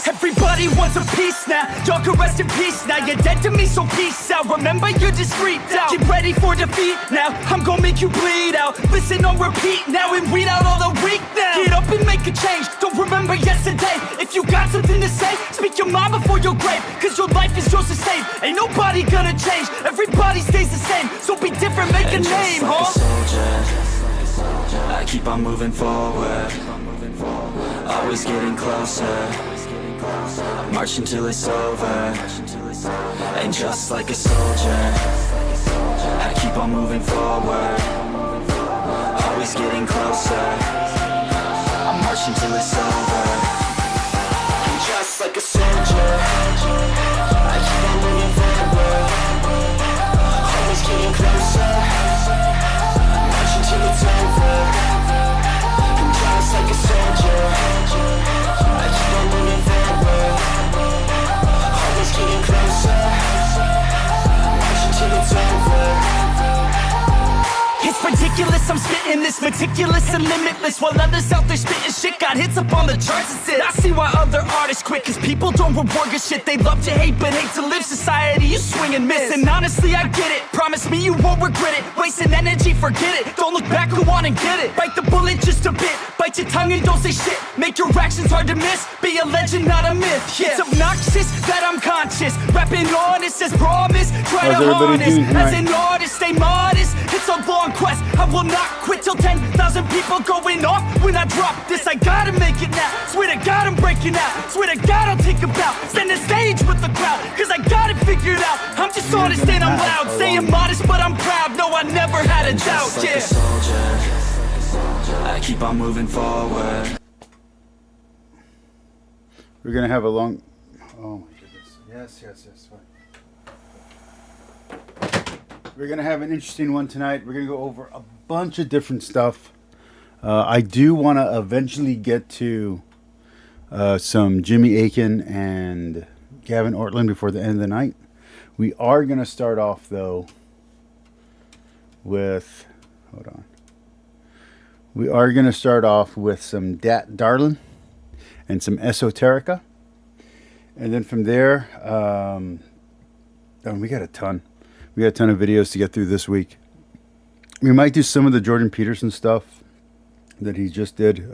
ghost. Everybody wants a piece now, y'all can rest in peace now. You're dead to me, so peace out. Remember, you're just freaked out. Get ready for defeat now, I'm gonna make you bleed out. Listen on repeat now and weed out all the weak now. Get up and make a change, don't remember yesterday. If you got something to say, speak your mind before your grave. Cause your life is yours to save, ain't nobody gonna change. Everybody stays the same, so be different, make a name, like huh? A soldier, I keep on moving forward, always getting closer. I march until it's over. And just like a soldier, I keep on moving forward, always getting closer. I march until it's over. And just like a soldier, I keep on moving forward, always getting closer. I march until it's over. And just like a soldier, I keep on moving forward, always getting closer. I march until it's over. It's ridiculous, I'm spitting this meticulous and limitless. While others out there spitting shit got hits up on the charts and shit. I see why other artists quit, cause people don't reward good shit. They love to hate but hate to live. Society, you swing and miss. And honestly, I get it, promise me you won't regret it. Wasting energy, forget it, don't look back, go on and get it. Bite the bullet just a bit, bite your tongue and don't say shit. Make your actions hard to miss, be a legend, not a myth. Yeah. It's obnoxious that I'm conscious, rapping honest as promise. Try to harness, as an artist, stay modest. It's a long quest, I will not quit till 10,000 people going off when I drop this. I gotta make it now, swear to God I'm breaking out. Swear to God I'll take a bow, stand the stage with the crowd. Cause I got it figured out, I'm just honest and I'm loud. Saying modest but I'm proud, no I never had a doubt, Like a soldier, I keep on moving forward. We're gonna have a long. Oh my goodness! Yes. Fine. We're gonna have an interesting one tonight. We're gonna go over a bunch of different stuff. I do want to eventually get to some Jimmy Akin and Gavin Ortland before the end of the night. We are gonna start off though with. Hold on. We are gonna start off with some Dat Darlin and some Esoterica. And then from there, we got a ton. We got a ton of videos to get through this week. We might do some of the Jordan Peterson stuff that he just did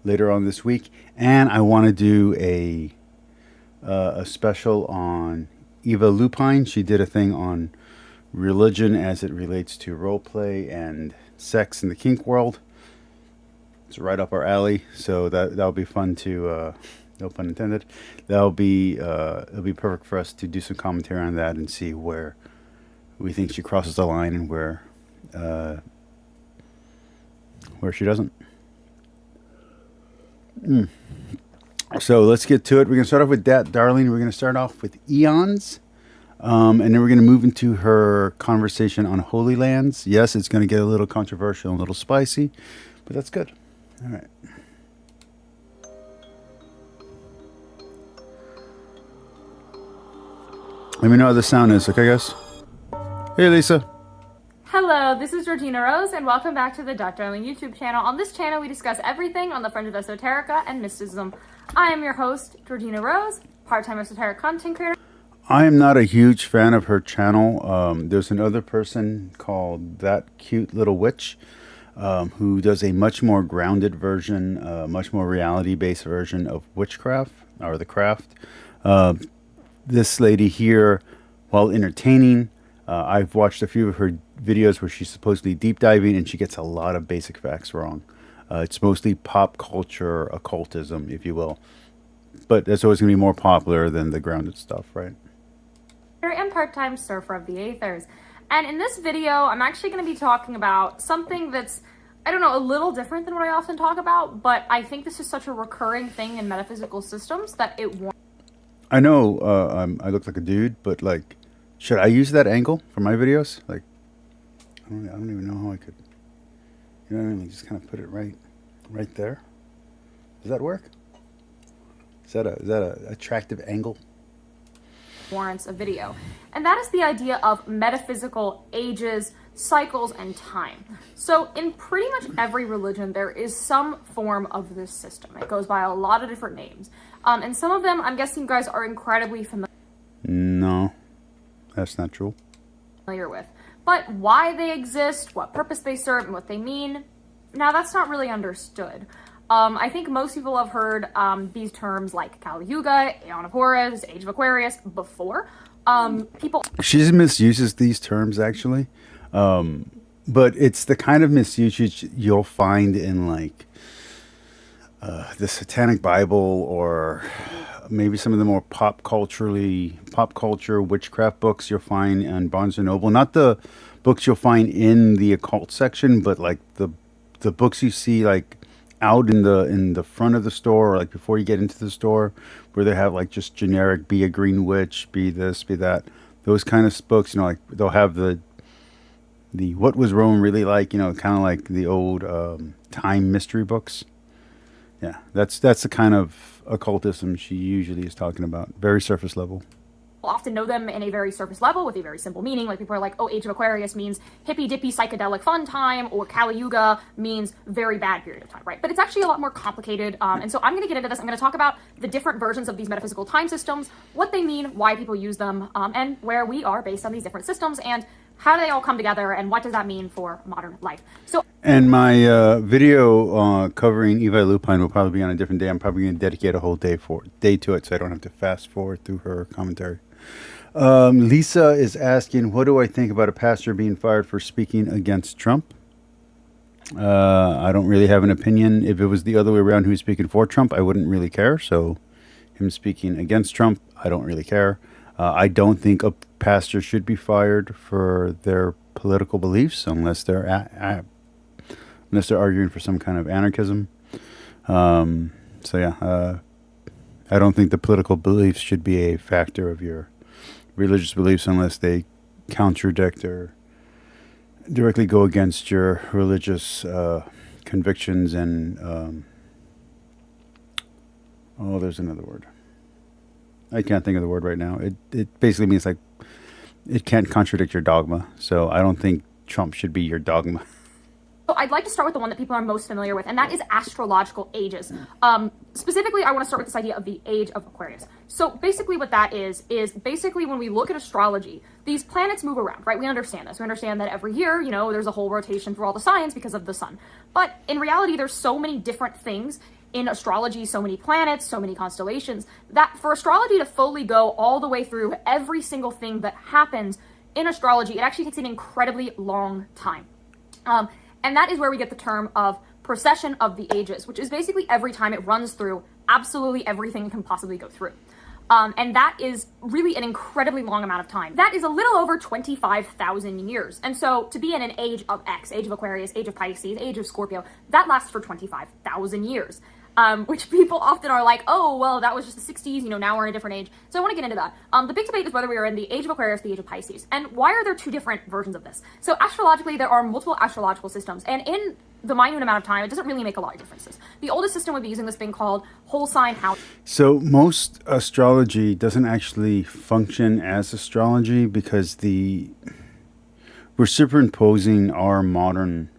later on this week. And I want to do a special on Eva Lupine. She did a thing on religion as it relates to role play and sex in the kink world. It's right up our alley, so that'll be fun to no pun intended. It'll be perfect for us to do some commentary on that and see where we think she crosses the line and where she doesn't. So let's get to it. We're gonna start off with Dat Darling. We're gonna start off with Eons. And then we're going to move into her conversation on Holy Lands. Yes, it's going to get a little controversial and a little spicy, but that's good. All right. Let me know how the sound is, okay, guys? Hey, Lisa. Hello, this is Georgina Rose, and welcome back to the Dr. Darling YouTube channel. On this channel, we discuss everything on the fringe of esoterica and mysticism. I am your host, Georgina Rose, part-time esoteric content creator. I am not a huge fan of her channel. There's another person called That Cute Little Witch who does a much more grounded version, much more reality-based version of witchcraft, or the craft. This lady here, while entertaining, I've watched a few of her videos where she's supposedly deep diving and she gets a lot of basic facts wrong. It's mostly pop culture occultism, if you will. But that's always going to be more popular than the grounded stuff, right? And part-time surfer of the Aethers. And in this video, I'm actually going to be talking about something that's, I don't know, a little different than what I often talk about, but I think this is such a recurring thing in metaphysical systems that it warrants. I know I look like a dude, but like, should I use that angle for my videos? Like, I don't even know how I could, you know what I mean? Like, just kind of put it right there. Does that work? Is that a attractive angle? Warrants a video. And that is the idea of metaphysical ages, cycles, and time. So in pretty much every religion, there is some form of this system. It goes by a lot of different names. And some of them, I'm guessing you guys are incredibly No, that's not true. familiar with. But why they exist, what purpose they serve, and what they mean, now that's not really understood. I think most people have heard these terms like Kali Yuga, Aeon of Horus, Age of Aquarius before. She misuses these terms, actually. But it's the kind of misusage you'll find in, like, the Satanic Bible, or maybe some of the more pop culture witchcraft books you'll find in Barnes & Noble. Not the books you'll find in the occult section, but, like, the books you see, like, out in the front of the store, or like before you get into the store, where they have like just generic be a green witch, be this, be that, those kind of books. You know, like they'll have the what was Rome really like, you know, kind of like the old time mystery books. Yeah, that's the kind of occultism she usually is talking about. Very surface level. Often know them in a very surface level with a very simple meaning. Like people are like, oh, Age of Aquarius means hippy dippy psychedelic fun time, or Kali Yuga means very bad period of time, right? But it's actually a lot more complicated. And so I'm going to get into this. I'm going to talk about the different versions of these metaphysical time systems, what they mean, why people use them, and where we are based on these different systems, and how do they all come together, and what does that mean for modern life? So, and my video covering Eva Lupine will probably be on a different day. I'm probably going to dedicate a whole day to it, so I don't have to fast forward through her commentary. Lisa is asking, what do I think about a pastor being fired for speaking against Trump? I don't really have an opinion. If it was the other way around, who's speaking for Trump, I wouldn't really care. So him speaking against Trump, I don't really care. I don't think a pastor should be fired for their political beliefs unless they're arguing for some kind of anarchism. So yeah, I don't think the political beliefs should be a factor of your religious beliefs unless they contradict or directly go against your religious convictions and there's another word. I can't think of the word right now. It basically means like it can't contradict your dogma. So I don't think Trump should be your dogma. So I'd like to start with the one that people are most familiar with, and that is astrological ages. Specifically, I want to start with this idea of the age of Aquarius. So basically what that is basically when we look at astrology, these planets move around, right? We understand this. We understand that every year, you know, there's a whole rotation through all the signs because of the sun. But in reality, there's so many different things in astrology, so many planets, so many constellations, that for astrology to fully go all the way through every single thing that happens in astrology, it actually takes an incredibly long time. And that is where we get the term of precession of the ages, which is basically every time it runs through absolutely everything it can possibly go through. And that is really an incredibly long amount of time. That is a little over 25,000 years. And so to be in an age of X, age of Aquarius, age of Pisces, age of Scorpio, that lasts for 25,000 years. Which people often are like, oh, well, that was just the 60s, you know, now we're in a different age. So I want to get into that. The big debate is whether we are in the age of Aquarius, the age of Pisces. And why are there two different versions of this? So astrologically, there are multiple astrological systems. And in the minute amount of time, it doesn't really make a lot of differences. The oldest system would be using this thing called whole sign house. So most astrology doesn't actually function as astrology because we're superimposing our modern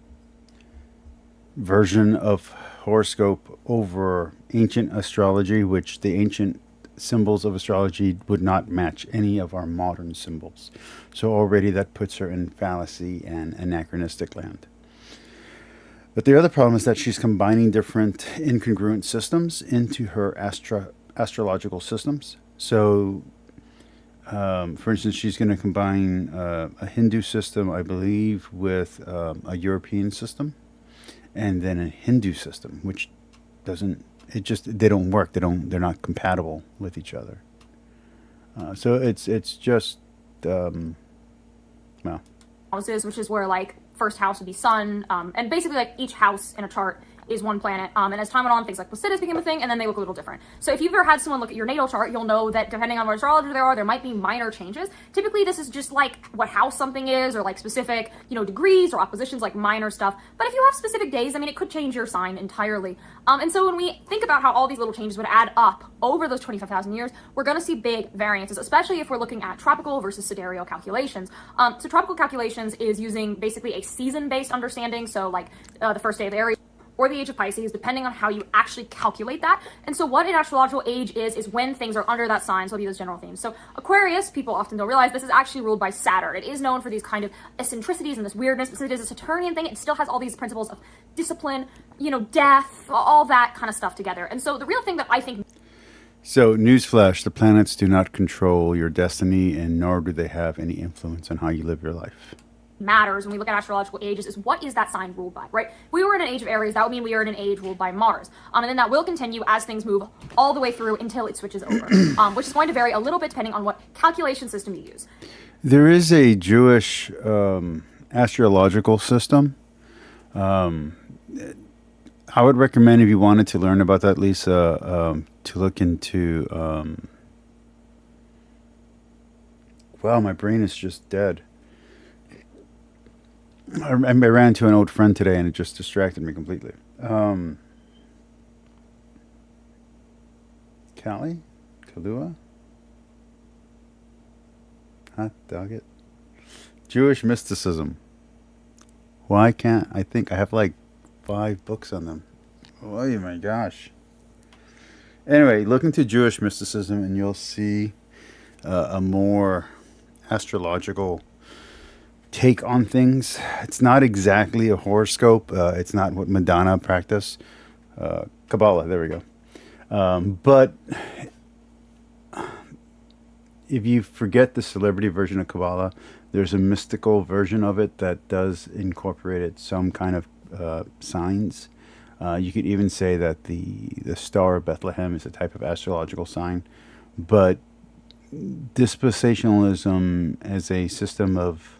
version of horoscope over ancient astrology, which the ancient symbols of astrology would not match any of our modern symbols. So already that puts her in fallacy and anachronistic land. But the other problem is that she's combining different incongruent systems into her astrological systems. So, for instance, she's going to combine a Hindu system, I believe, with a European system. And then a Hindu system, which they don't work. They're not compatible with each other. So it's just, houses, which is where like first house would be sun, and basically like each house in a chart is one planet. And as time went on, things like Placidus became a thing, and then they look a little different. So if you've ever had someone look at your natal chart, you'll know that depending on what astrologer they are, there might be minor changes. Typically, this is just like what house something is, or like specific, degrees or oppositions, like minor stuff. But if you have specific days, I mean, it could change your sign entirely. And so when we think about how all these little changes would add up over those 25,000 years, we're going to see big variances, especially if we're looking at tropical versus sidereal calculations. So tropical calculations is using basically a season-based understanding, so like the first day of Aries or the age of Pisces, depending on how you actually calculate that. And so what an astrological age is when things are under that sign, so it'll be those general themes. So Aquarius, people often don't realize this is actually ruled by Saturn. It is known for these kind of eccentricities and this weirdness, because it is a Saturnian thing. It still has all these principles of discipline, death, all that kind of stuff together. And so the real thing that I think... So, newsflash, the planets do not control your destiny, and nor do they have any influence on how you live your life. Matters when we look at astrological ages is what is that sign ruled by, right? If we were in an age of Aries, that would mean we are in an age ruled by Mars. And then that will continue as things move all the way through until it switches over, which is going to vary a little bit depending on what calculation system you use. There is a Jewish astrological system. I would recommend, if you wanted to learn about that, Lisa, to look into... wow, my brain is just dead. I ran into an old friend today, and it just distracted me completely. Callie? Kalua? Hot dog it. Jewish mysticism. Why can't... I think I have like 5 books on them. Oh my gosh. Anyway, look into Jewish mysticism and you'll see a more astrological take on things. It's not exactly a horoscope. It's not what Madonna practiced. Kabbalah, there we go. But if you forget the celebrity version of Kabbalah, there's a mystical version of it that does incorporate it, some kind of signs. You could even say that the Star of Bethlehem is a type of astrological sign. But dispensationalism as a system of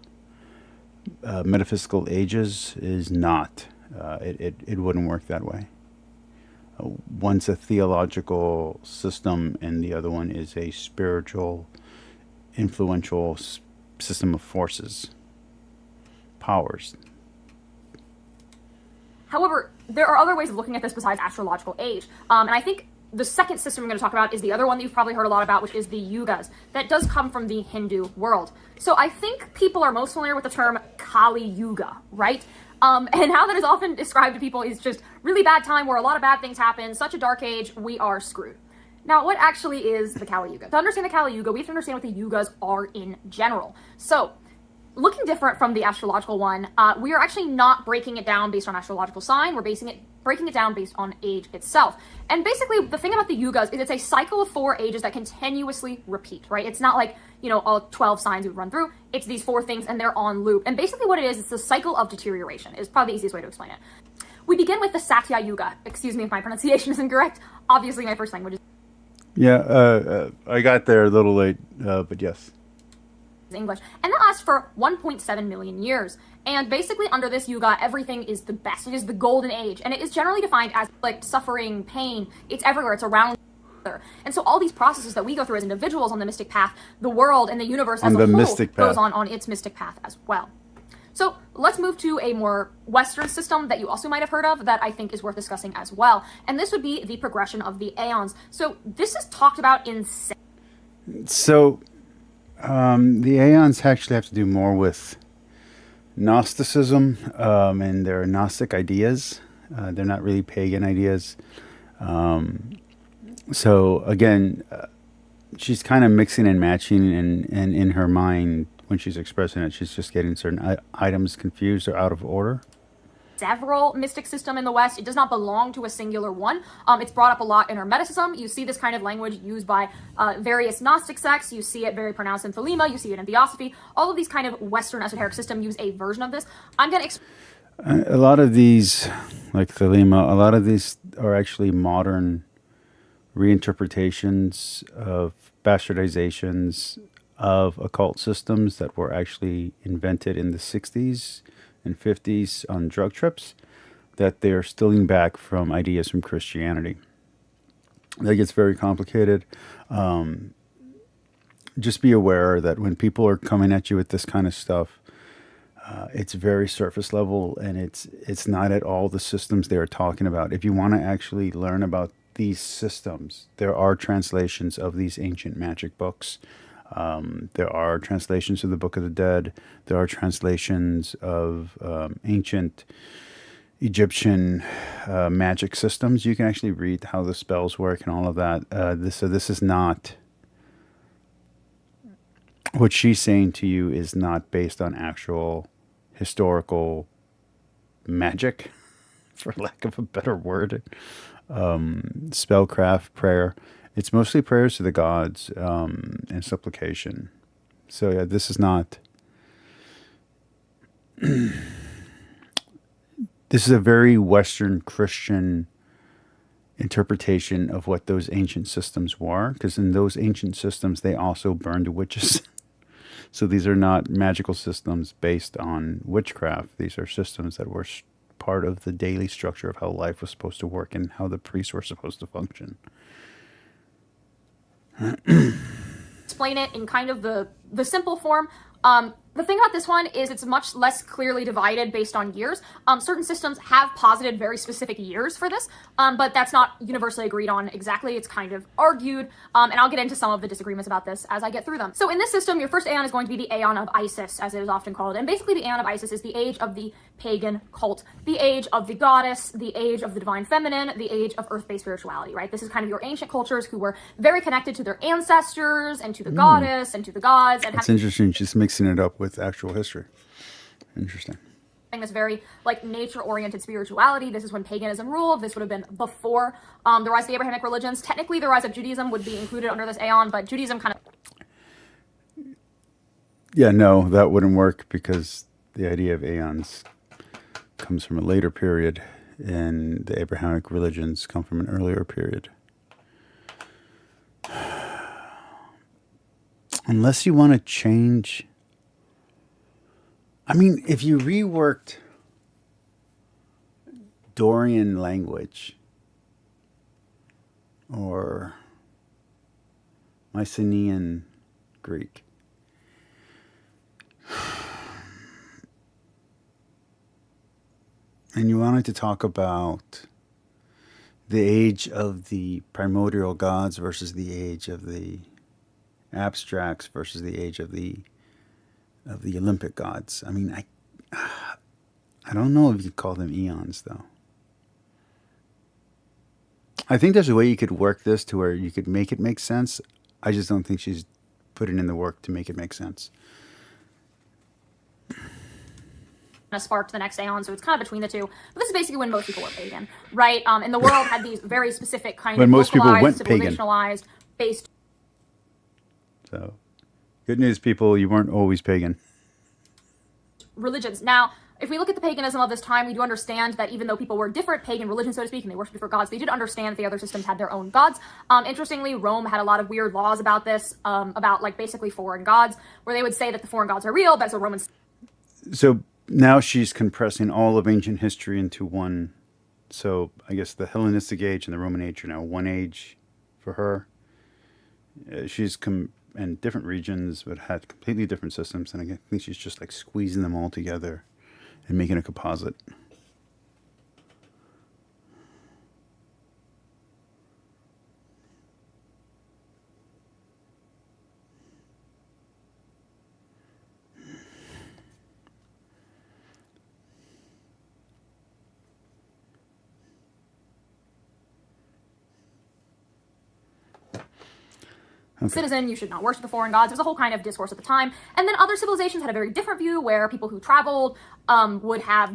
metaphysical ages is not. It wouldn't work that way. One's a theological system and the other one is a spiritual, influential system of forces, powers. However, there are other ways of looking at this besides astrological age. And I think the second system I'm going to talk about is the other one that you've probably heard a lot about, which is the yugas. That does come from the Hindu world. So I think people are most familiar with the term Kali Yuga, right? And how that is often described to people is just really bad time where a lot of bad things happen, such a dark age, we are screwed. Now, what actually is the Kali Yuga? To understand the Kali Yuga, we have to understand what the yugas are in general. So, looking different from the astrological one, we are actually not breaking it down based on astrological sign. We're breaking it down based on age itself. And basically, the thing about the yugas is it's a cycle of 4 ages that continuously repeat, right? It's not like, all 12 signs we run through. It's these 4 things and they're on loop. And basically what it is, it's a cycle of deterioration is probably the easiest way to explain it. We begin with the Satya Yuga. Excuse me if my pronunciation is incorrect. Obviously, my first language is I got there a little late, but yes. English. And that lasts for 1.7 million years. And basically under this yuga, everything is the best. It is the golden age. And it is generally defined as like suffering, pain. It's everywhere. It's around. And so all these processes that we go through as individuals on the mystic path, the world and the universe as a whole goes on its mystic path as well. So let's move to a more Western system that you also might have heard of that I think is worth discussing as well. And this would be the progression of the aeons. So this is talked about in... So the aeons actually have to do more with Gnosticism and their Gnostic ideas. They're not really pagan ideas. So again, she's kind of mixing and matching, and in her mind, when she's expressing it, she's just getting certain items confused or out of order. Several mystic system in the West. It does not belong to a singular one. It's brought up a lot in Hermeticism. You see this kind of language used by various Gnostic sects. You see it very pronounced in Thelema. You see it in Theosophy. All of these kind of Western esoteric system use a version of this. I'm going to... A lot of these, like Thelema, a lot of these are actually modern reinterpretations of bastardizations of occult systems that were actually invented in the 60s and 50s on drug trips that they're stealing back from ideas from Christianity. That gets very complicated. Just be aware that when people are coming at you with this kind of stuff, it's very surface level, and it's not at all the systems they're talking about. If you want to actually learn about these systems, there are translations of these ancient magic books. There are translations of the Book of the Dead. There are translations of ancient Egyptian magic systems. You can actually read how the spells work and all of that. So this is not... What she's saying to you is not based on actual historical magic, for lack of a better word. Spellcraft, prayer. It's mostly prayers to the gods and supplication. So yeah, this is not... This is a very Western Christian interpretation of what those ancient systems were, because in those ancient systems, they also burned witches. So these are not magical systems based on witchcraft. These are systems that were part of the daily structure of how life was supposed to work and how the priests were supposed to function. Explain it in kind of the simple form. The thing about this one is it's much less clearly divided based on years. Certain systems have posited very specific years for this, but that's not universally agreed on exactly. It's kind of argued, and I'll get into some of the disagreements about this as I get through them. So in this system, your first aeon is going to be the Aeon of Isis, as it is often called. And basically the Aeon of Isis is the age of the pagan cult, the age of the goddess, the age of the divine feminine, the age of earth-based spirituality, right? This is kind of your ancient cultures who were very connected to their ancestors and to the goddess and to the gods. And it's interesting. She's mixing it up with actual history. Interesting. This very like nature-oriented spirituality. This is when paganism ruled. This would have been before the rise of the Abrahamic religions. Technically, the rise of Judaism would be included under this aeon, but Judaism kind of... Yeah, no, that wouldn't work because the idea of aeons comes from a later period, and the Abrahamic religions come from an earlier period. Unless you want to change... I mean, if you reworked Dorian language or Mycenaean Greek, and you wanted to talk about the age of the primordial gods versus the age of the abstracts versus the age of the Olympic gods. I mean, I don't know if you call them eons, though. I think there's a way you could work this to where you could make it make sense. I just don't think she's putting in the work to make it make sense. Sparked the next aeon, so it's kind of between the two. But this is basically when most people were pagan, right? And the world had these very specific kind when of most people went civilizationalized, based... So... Good news, people, you weren't always pagan. Religions. Now, if we look at the paganism of this time, we do understand that even though people were different pagan religions, so to speak, and they worshipped different gods, they did understand that the other systems had their own gods. Interestingly, Rome had a lot of weird laws about this, about like basically foreign gods, where they would say that the foreign gods are real, but as a Roman... So now she's compressing all of ancient history into one. So I guess the Hellenistic age and the Roman age are now one age for her. She's and different regions, but had completely different systems. And I think she's just like squeezing them all together and making a composite. Okay. Citizen, you should not worship the foreign gods. There was a whole kind of discourse at the time. And then other civilizations had a very different view where people who traveled would have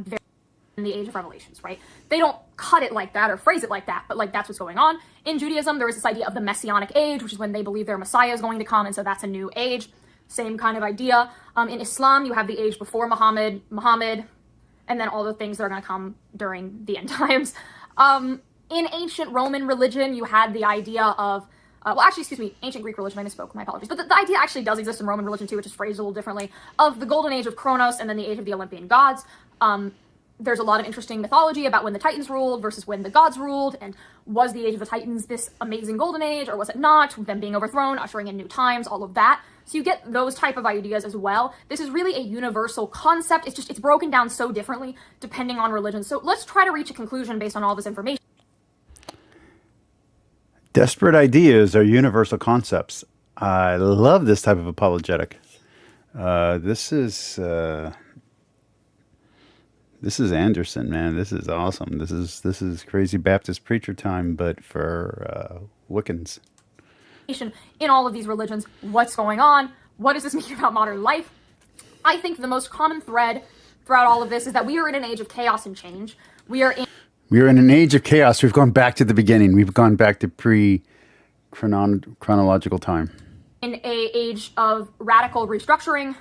in the Age of Revelations, right? They don't cut it like that or phrase it like that, but like that's what's going on. In Judaism, there was this idea of the Messianic age, which is when they believe their Messiah is going to come, and so that's a new age. Same kind of idea. In Islam, you have the age before Muhammad, and then all the things that are going to come during the end times. In ancient Roman religion, you had the idea of ancient Greek religion, I misspoke, my apologies. But the idea actually does exist in Roman religion too, which is phrased a little differently, of the golden age of Kronos and then the age of the Olympian gods. there's a lot of interesting mythology about when the Titans ruled versus when the gods ruled, and was the age of the Titans this amazing golden age, or was it not, them being overthrown, ushering in new times, all of that. So you get those type of ideas as well. This is really a universal concept. It's broken down so differently depending on religion. So let's try to reach a conclusion based on all this information. Desperate ideas are universal concepts. I love this type of apologetic. This is Anderson, man. This is awesome. This is crazy Baptist preacher time, but for Wiccans. In all of these religions, what's going on? What does this mean about modern life? I think the most common thread throughout all of this is that we are in an age of chaos and change. We are in an age of chaos. We've gone back to the beginning. We've gone back to pre-chronological time. In an age of radical restructuring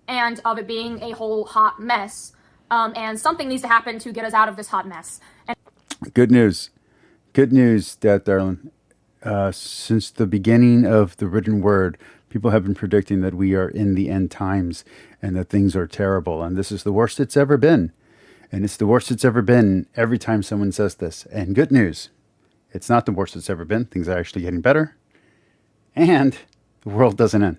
and of it being a whole hot mess. And something needs to happen to get us out of this hot mess. And good news, Dad Darlin. Since the beginning of the written word, people have been predicting that we are in the end times and that things are terrible. And this is the worst it's ever been. And it's the worst it's ever been every time someone says this. And good news, it's not the worst it's ever been. Things are actually getting better. And the world doesn't end.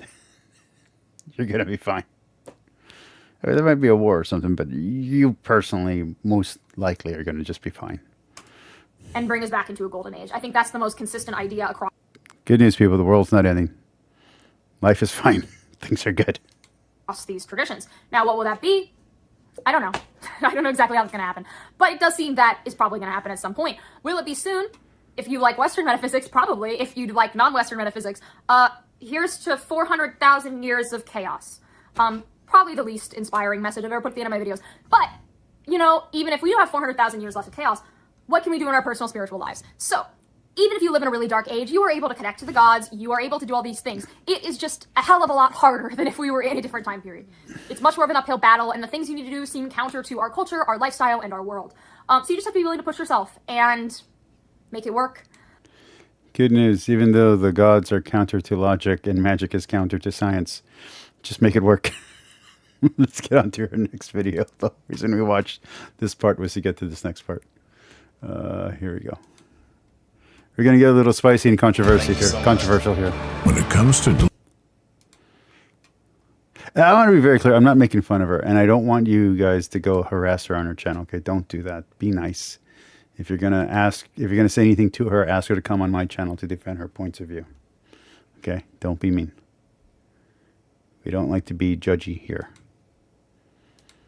You're going to be fine. I mean, there might be a war or something, but you personally most likely are going to just be fine. And bring us back into a golden age. I think that's the most consistent idea across. Good news, people. The world's not ending. Life is fine. Things are good. These traditions. Now, what will that be? I don't know. I don't know exactly how it's going to happen. But it does seem that is probably going to happen at some point. Will it be soon? If you like Western metaphysics, probably. If you like non-Western metaphysics, here's to 400,000 years of chaos. Probably the least inspiring message I've ever put at the end of my videos. But, you know, even if we do have 400,000 years left of chaos, what can we do in our personal spiritual lives? So, even if you live in a really dark age, you are able to connect to the gods, you are able to do all these things. It is just a hell of a lot harder than if we were in a different time period. It's much more of an uphill battle, and the things you need to do seem counter to our culture, our lifestyle, and our world. So you just have to be willing to push yourself and make it work. Good news, even though the gods are counter to logic and magic is counter to science, just make it work. Let's get on to our next video. The reason we watched this part was to get to this next part. Here we go. We're going to get a little spicy and controversial here. When it comes to... I want to be very clear. I'm not making fun of her, and I don't want you guys to go harass her on her channel. Okay, don't do that. Be nice. If you're going to say anything to her, ask her to come on my channel to defend her points of view. Okay, don't be mean. We don't like to be judgy here.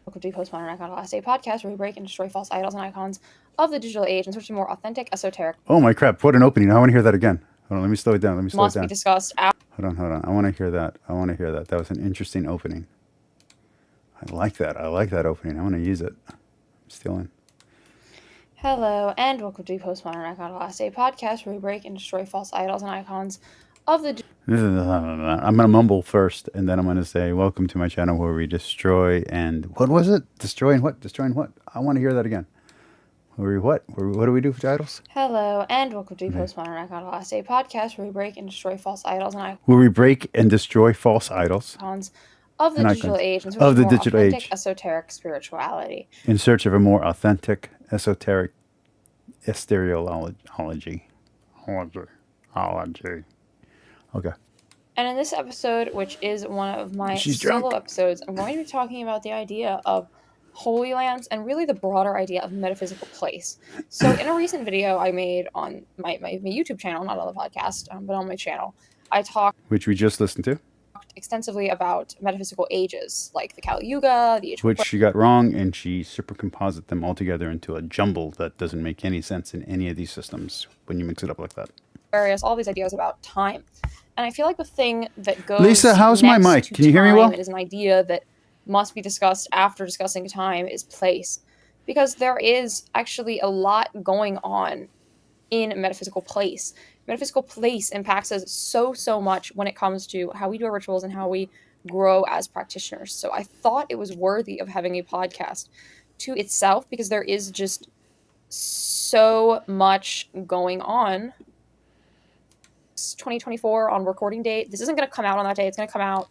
Welcome to Postmodern Icon Last Day podcast, where we break and destroy false idols and icons of the digital age and search for more authentic, esoteric. Oh my crap! What an opening! I want to hear that again. Hold on, let me slow it down. Must be discussed. Hold on. I want to hear that. That was an interesting opening. I like that. Opening. I want to use it. I'm still in. Hello, and welcome to Postmodern Icon Last Day podcast, where we break and destroy false idols and icons of the... I'm going to mumble first, and then I'm going to say, welcome to my channel where we destroy and... What was it? Destroying what? Destroying what? I want to hear that again. What do we do for titles? Hello, and welcome to Postmodern Icon Last Day podcast, where we break and destroy false idols and icons... Where we break and destroy false idols. Of the digital age and search of the for more digital authentic, age. esoteric spirituality. In search of a more authentic, esoteric, esoteriology. Okay. And in this episode, which is one of my solo episodes, I'm going to be talking about the idea of Holy Lands and really the broader idea of metaphysical place. So in a recent video I made on my YouTube channel, not on the podcast, but on my channel, I talked... Which we just listened to. Extensively about metaphysical ages, like the Kali Yuga, the Age... Which she got wrong, and she supercomposite them all together into a jumble that doesn't make any sense in any of these systems when you mix it up like that. All these ideas about time. And I feel like the thing that goes... Lisa, how's my mic? Can you hear me well? It is an idea that must be discussed after discussing time is place. Because there is actually a lot going on in metaphysical place. Metaphysical place impacts us so much when it comes to how we do our rituals and how we grow as practitioners. So I thought it was worthy of having a podcast to itself because there is just so much going on. 2024 on recording date. This isn't going to come out on that day. It's going to come out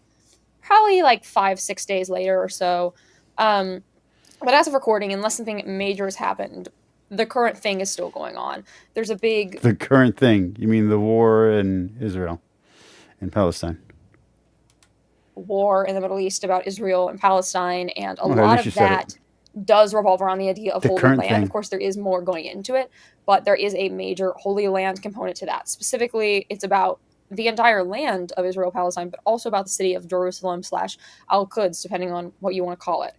probably like 5-6 days later or so. But as of recording, unless something major has happened, the current thing is still going on. There's a big The current thing. You mean the war in Israel and Palestine? war in the Middle East about Israel and Palestine, and a Okay, at lot least you of said that it. does revolve around the idea of The Holy current Land. thing. Of course, there is more going into it, but there is a major Holy Land component to that. Specifically, it's about the entire land of Israel, Palestine, but also about the city of Jerusalem slash Al-Quds, depending on what you want to call it.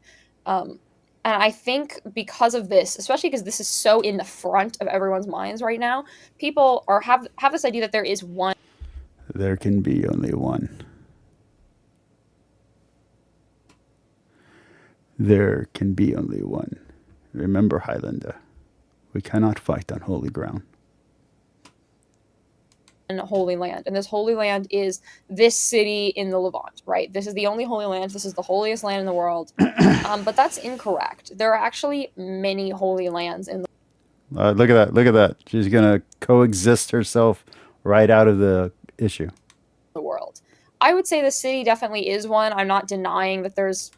And I think because of this, especially because this is so in the front of everyone's minds right now, people have this idea that there is one. There can be only one. There can be only one. Remember, Highlander, we cannot fight on holy ground. Holy Land, and this Holy Land is this city in the Levant, right? This is the only Holy Land. This is the holiest land in the world. But that's incorrect. There are actually many Holy Lands in Look at that. Look at that. She's going to coexist herself right out of the issue. the world. I would say the city definitely is one. I'm not denying that there's,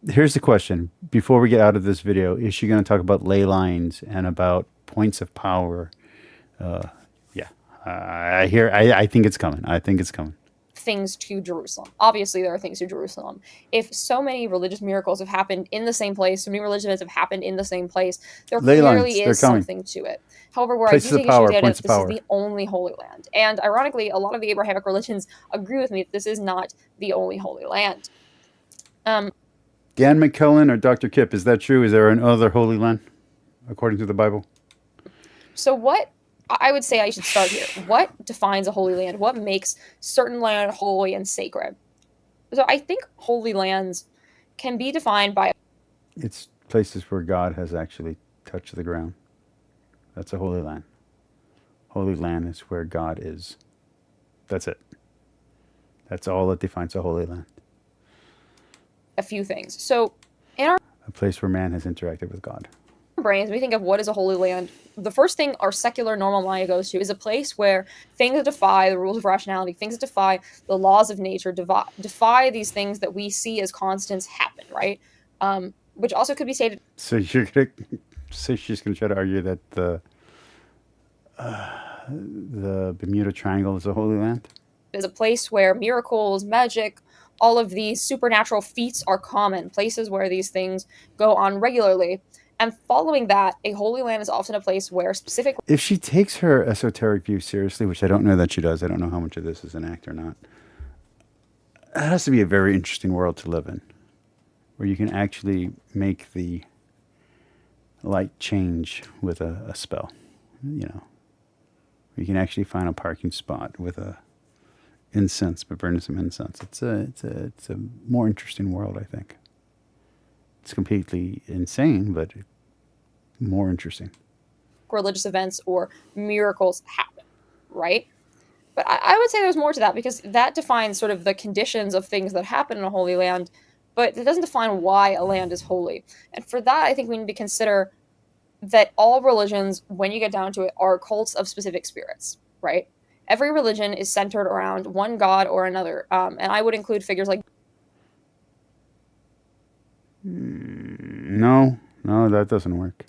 Here's the question. Before we get out of this video, is she going to talk about ley lines and about points of power? Yeah. I think it's coming. I think it's coming. things to Jerusalem. Obviously, there are things to Jerusalem. If so many religious miracles have happened in the same place, so many religious events have happened in the same place, there Ley lines, clearly they're is coming. something to it. However, where Places I of do take power, issue with points that of this power. is the only Holy Land. And ironically, a lot of the Abrahamic religions agree with me that this is not the only Holy Land. Dan McKellen or Dr. Kipp, is that true? Is there another Holy Land according to the Bible? So what I would say I should start here. What defines a holy land? What makes certain land holy and sacred? So I think holy lands can be defined by It's places where God has actually touched the ground. That's a holy land. Holy land is where God is. That's it. That's all that defines a holy land. a few things. So in our A place where man has interacted with God. brains, we think of what is a holy land. The first thing our secular normal mind goes to is a place where things that defy the rules of rationality, things that defy the laws of nature, defy these things that we see as constants happen, right? Which also could be stated So you're gonna say she's gonna try to argue that the Bermuda Triangle is a holy land? as a place where miracles, magic, all of these supernatural feats are common, places where these things go on regularly. And following that, a holy land is often a place where specific If she takes her esoteric view seriously, which I don't know that she does, I don't know how much of this is an act or not. That has to be a very interesting world to live in, where you can actually make the light change with a spell. You know, you can actually find a parking spot with a incense, but burning some incense. It's a more interesting world, I think. It's completely insane, but more interesting. religious events or miracles happen, right? But I would say there's more to that because that defines sort of the conditions of things that happen in a holy land, but it doesn't define why a land is holy. And for that, I think we need to consider that all religions, when you get down to it, are cults of specific spirits, right? Every religion is centered around one god or another, and I would include figures like No, that doesn't work.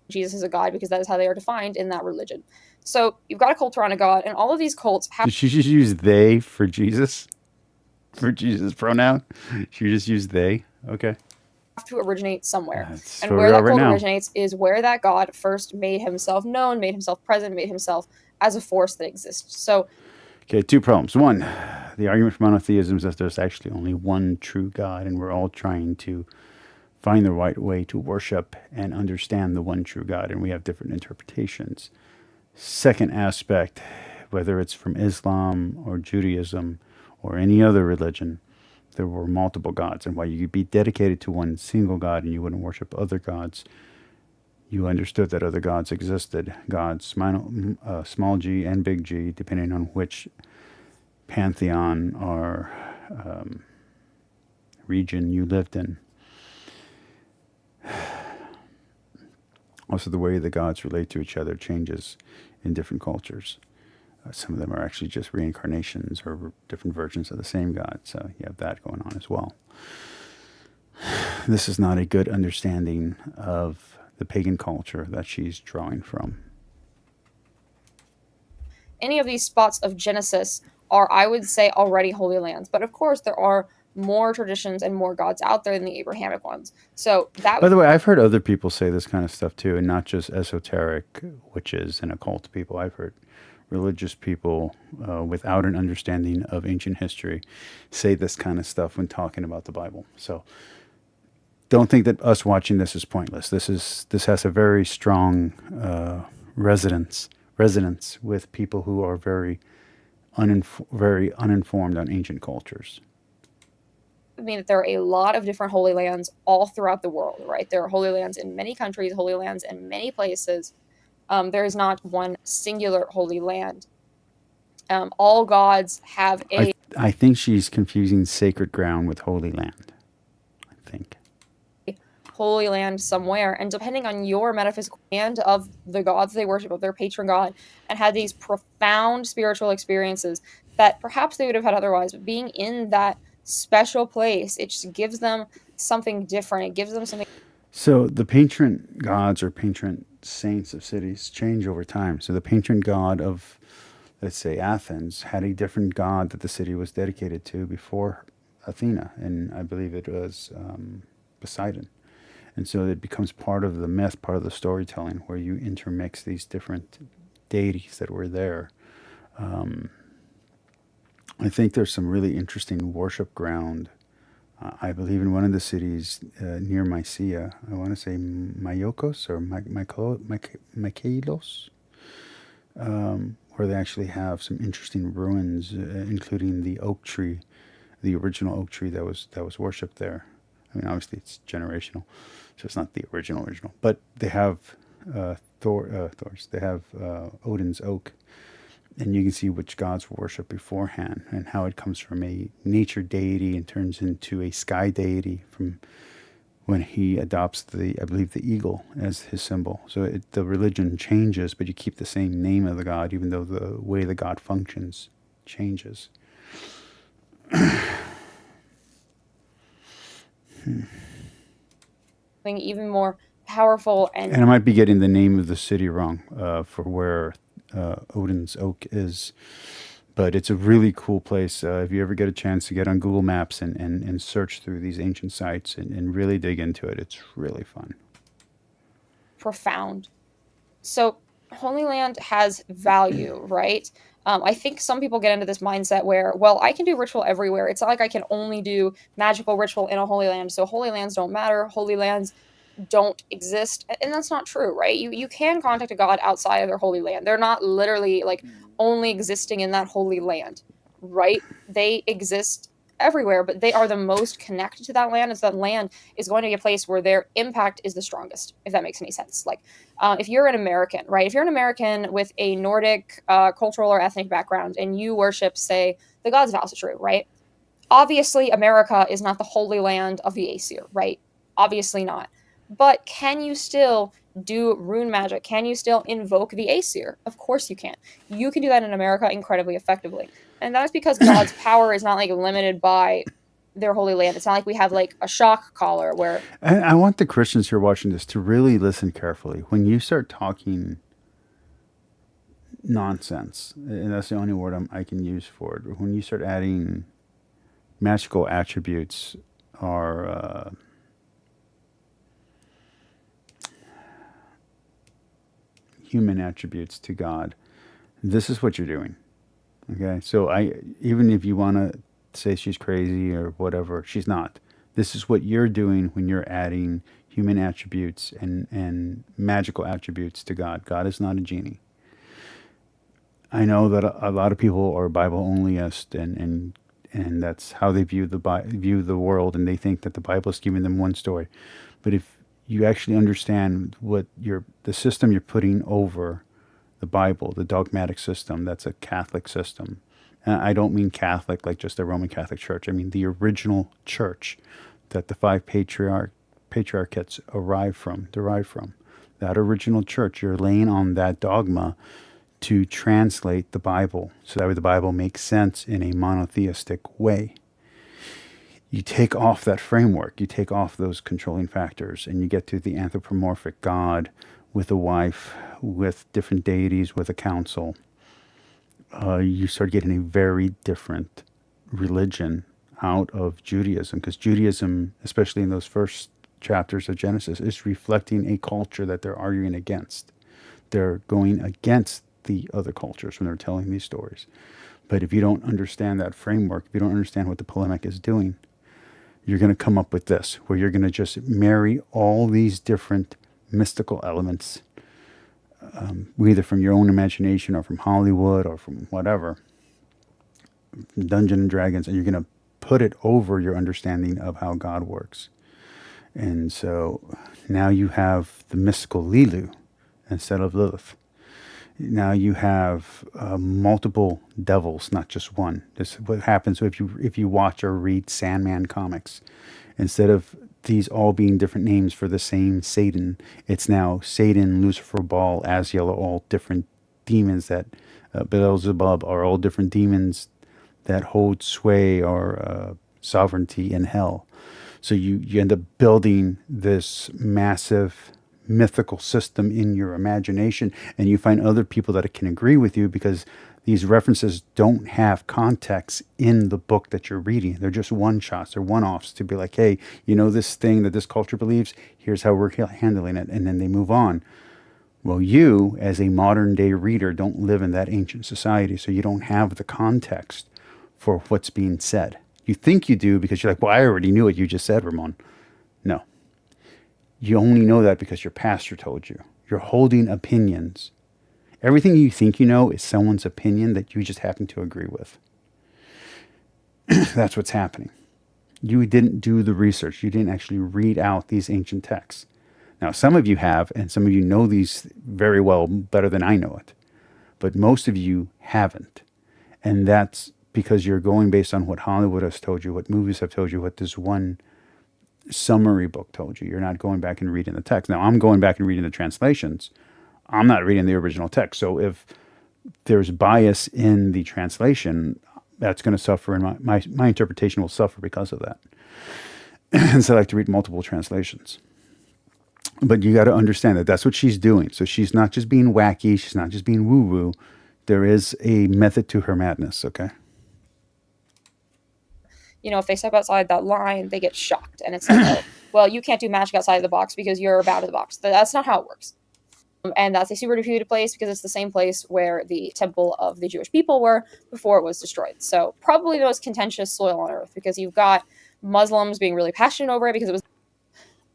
Jesus is a god because that is how they are defined in that religion. So you've got a cult around a god, and all of these cults have Did she just use they for Jesus? For Jesus pronoun? She just used they? Okay. to originate somewhere. That's And where where we are that right cult now. originates is where that god first made himself known, made himself present, made himself as a force that exists. So Okay, two problems. One, the argument for monotheism is that there's actually only one true God, and we're all trying to find the right way to worship and understand the one true God, and we have different interpretations. Second aspect, whether it's from Islam or Judaism or any other religion, there were multiple gods, and while you could be dedicated to one single God and you wouldn't worship other gods, you understood that other gods existed. Gods, small g and big G, depending on which pantheon or region you lived in. Also, the way the gods relate to each other changes in different cultures. Some of them are actually just reincarnations or different versions of the same god. So you have that going on as well. this is not a good understanding of the pagan culture that she's drawing from. Any of these spots of Genesis are, I would say, already holy lands. But of course, there are more traditions and more gods out there than the Abrahamic ones. So that By the way, I've heard other people say this kind of stuff too, and not just esoteric witches and occult people. I've heard religious people without an understanding of ancient history say this kind of stuff when talking about the Bible. So don't think that us watching this is pointless. This has a very strong resonance with people who are very uninformed on ancient cultures. would mean that there are a lot of different holy lands all throughout the world, right? There are holy lands in many countries, holy lands in many places. There is not one singular holy land. All gods have a I think she's confusing sacred ground with holy land. I think. holy land somewhere, and depending on your metaphysical land of the gods they worship, of their patron god, and had these profound spiritual experiences that perhaps they would have had otherwise, but being in that special place, it just gives them something different. It gives them something. So the patron gods or patron saints of cities change over time. So the patron god of, let's say, Athens had a different god that the city was dedicated to before Athena, and I believe it was Poseidon. And so it becomes part of the myth, part of the storytelling, where you intermix these different deities that were there. I think there's some really interesting worship ground. I believe in one of the cities near Mysia. I want to say Myokos or Mykelos, where they actually have some interesting ruins, including the oak tree, the original oak tree that was worshipped there. I mean, obviously it's generational, so it's not the original, but they have Thor's. They have Odin's oak, and you can see which gods were worshipped beforehand, and how it comes from a nature deity and turns into a sky deity from when he adopts I believe, the eagle as his symbol. So the religion changes, but you keep the same name of the god, even though the way the god functions changes. Something even more powerful and I might be getting the name of the city wrong for where Odin's Oak is, but it's a really cool place. If you ever get a chance to get on Google Maps and search through these ancient sites and really dig into it, it's really fun. profound. So Holy Land has value, right? I think some people get into this mindset where, well, I can do ritual everywhere. It's not like I can only do magical ritual in a Holy Land. So Holy Lands don't matter. Holy Lands don't exist. And that's not true, right? You can contact a god outside of their Holy Land. They're not literally like only existing in that Holy Land, right? They exist everywhere, but they are the most connected to that land, as that land is going to be a place where their impact is the strongest, if that makes any sense. Like if you're an American, right? If you're an American with a Nordic cultural or ethnic background and you worship, say, the gods of Asatru, right? Obviously, America is not the holy land of the Aesir, right? Obviously not. But can you still do rune magic? Can you still invoke the Aesir? Of course you can. You can do that in America incredibly effectively. And that is because God's power is not like limited by their holy land. It's not like we have like a shock collar where I want the Christians who are watching this to really listen carefully. When you start talking nonsense, and that's the only word I can use for it, when you start adding magical attributes or human attributes to God, this is what you're doing. Okay, so even if you want to say she's crazy or whatever, she's not. This is what you're doing when you're adding human attributes and magical attributes to God. God is not a genie. I know that a lot of people are Bible onlyist, and that's how they view the world, and they think that the Bible is giving them one story. But if you actually understand what the system you're putting over the Bible, the dogmatic system, that's a Catholic system. And I don't mean Catholic like just the Roman Catholic Church. I mean the original church that the five patriarchates derive from. That original church, you're laying on that dogma to translate the Bible, so that way the Bible makes sense in a monotheistic way. you take off that framework, you take off those controlling factors, and you get to the anthropomorphic God with a wife, with different deities, with a council. You start getting a very different religion out of Judaism, because Judaism, especially in those first chapters of Genesis, is reflecting a culture that they're arguing against. They're going against the other cultures when they're telling these stories. But if you don't understand that framework, if you don't understand what the polemic is doing, you're going to come up with this, where you're going to just marry all these different mystical elements, either from your own imagination or from Hollywood or from whatever, Dungeons and Dragons, and you're going to put it over your understanding of how God works. And so now you have the mystical Lilu instead of Lilith. Now you have multiple devils, not just one. This is what happens if you watch or read Sandman comics. Instead of these all being different names for the same Satan, it's now Satan, Lucifer, Baal, Aziel are all different demons that Beelzebub are all different demons that hold sway or sovereignty in hell. So you end up building this massive mythical system in your imagination, and you find other people that can agree with you because these references don't have context in the book that you're reading. They're just one-shots, they're one-offs to be like, hey, you know this thing that this culture believes, here's how we're handling it, and then they move on. Well, you, as a modern-day reader, don't live in that ancient society, so you don't have the context for what's being said. You think you do because you're like, well, I already knew what you just said, Ramon. No. You only know that because your pastor told you. You're holding opinions. Everything you think you know is someone's opinion that you just happen to agree with. That's what's happening. You didn't do the research. You didn't actually read out these ancient texts. Now, some of you have, and some of you know these very well, better than I know it. But most of you haven't. And that's because you're going based on what Hollywood has told you, what movies have told you, what this one summary book told you. You're not going back and reading the text. Now, I'm going back and reading the translations. I'm not reading the original text. So if there's bias in the translation, that's going to suffer, and my interpretation will suffer because of that. And so I like to read multiple translations. But you got to understand that that's what she's doing. So she's not just being wacky. She's not just being woo-woo. There is a method to her madness, okay? If they step outside that line, they get shocked. And it's like, oh, well, you can't do magic outside of the box because you're out of the box. That's not how it works. And that's a super reputed place because it's the same place where the temple of the Jewish people were before it was destroyed. So probably the most contentious soil on earth, because you've got Muslims being really passionate over it because it was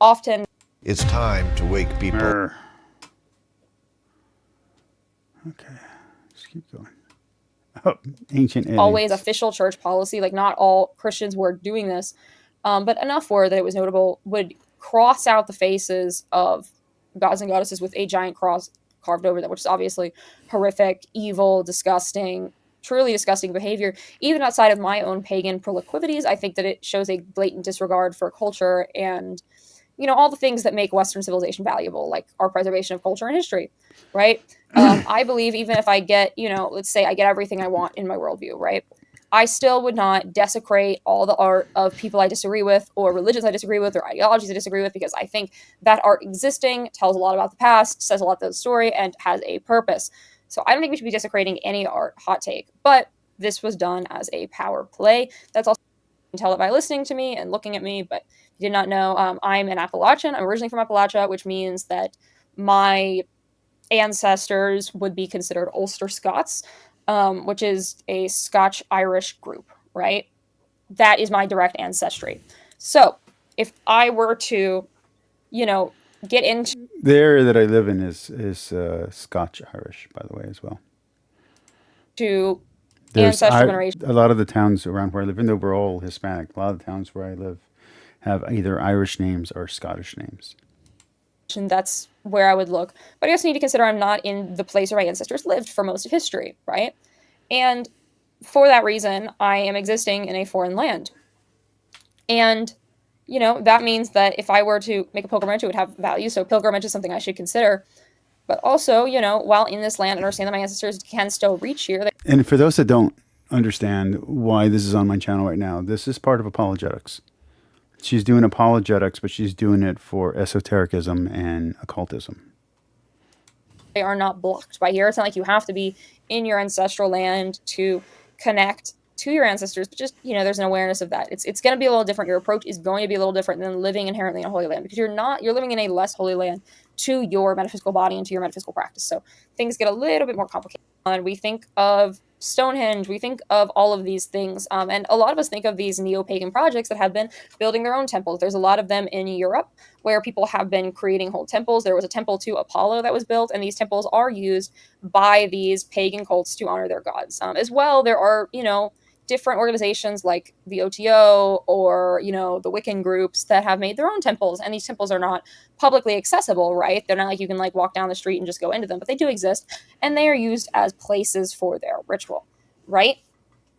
often... It's time to wake people. Okay, just keep going. Oh, ancient aliens. Always official church policy. Like, not all Christians were doing this, but enough were that it was notable, would cross out the faces of gods and goddesses with a giant cross carved over them, which is obviously horrific, evil, disgusting, truly disgusting behavior. Even outside of my own pagan proclivities, I think that it shows a blatant disregard for culture and, all the things that make Western civilization valuable, like our preservation of culture and history, right? I believe even if I get, let's say I get everything I want in my worldview, right? I still would not desecrate all the art of people I disagree with, or religions I disagree with, or ideologies I disagree with, because I think that art existing tells a lot about the past, says a lot about the story, and has a purpose. So I don't think we should be desecrating any art, hot take. But this was done as a power play. That's also, you can tell it by listening to me and looking at me, but if you did not know, I'm an Appalachian. I'm originally from Appalachia, which means that my ancestors would be considered Ulster Scots, which is a Scotch-Irish group, right? That is my direct ancestry. So if I were to, get into... The area that I live in is Scotch-Irish, by the way, as well. To ancestral generation. A lot of the towns around where I live, even though we're all Hispanic, a lot of the towns where I live have either Irish names or Scottish names. And that's where I would look. But I also need to consider I'm not in the place where my ancestors lived for most of history, right? And for that reason, I am existing in a foreign land. And, that means that if I were to make a pilgrimage, it would have value. So pilgrimage is something I should consider. But also, while in this land, understand that my ancestors can still reach here. And for those that don't understand why this is on my channel right now. This is part of apologetics. She's doing apologetics, but she's doing it for esotericism and occultism. They are not blocked by here. It's not like you have to be in your ancestral land to connect to your ancestors, but just, you know, there's an awareness of that. It's going to be a little different. Your approach is going to be a little different than living inherently in a holy land, because you're living in a less holy land to your metaphysical body and to your metaphysical practice. So things get a little bit more complicated. And we think of Stonehenge, we think of all of these things, and a lot of us think of these neo-pagan projects that have been building their own temples. There's a lot of them in Europe where people have been creating whole temples. There was a temple to Apollo that was built, and these temples are used by these pagan cults to honor their gods. As well, there are, you know, different organizations like the OTO or, you know, the Wiccan groups that have made their own temples, and these temples are not publicly accessible, right? They're not like you can like walk down the street and just go into them, but they do exist, and they are used as places for their ritual, right?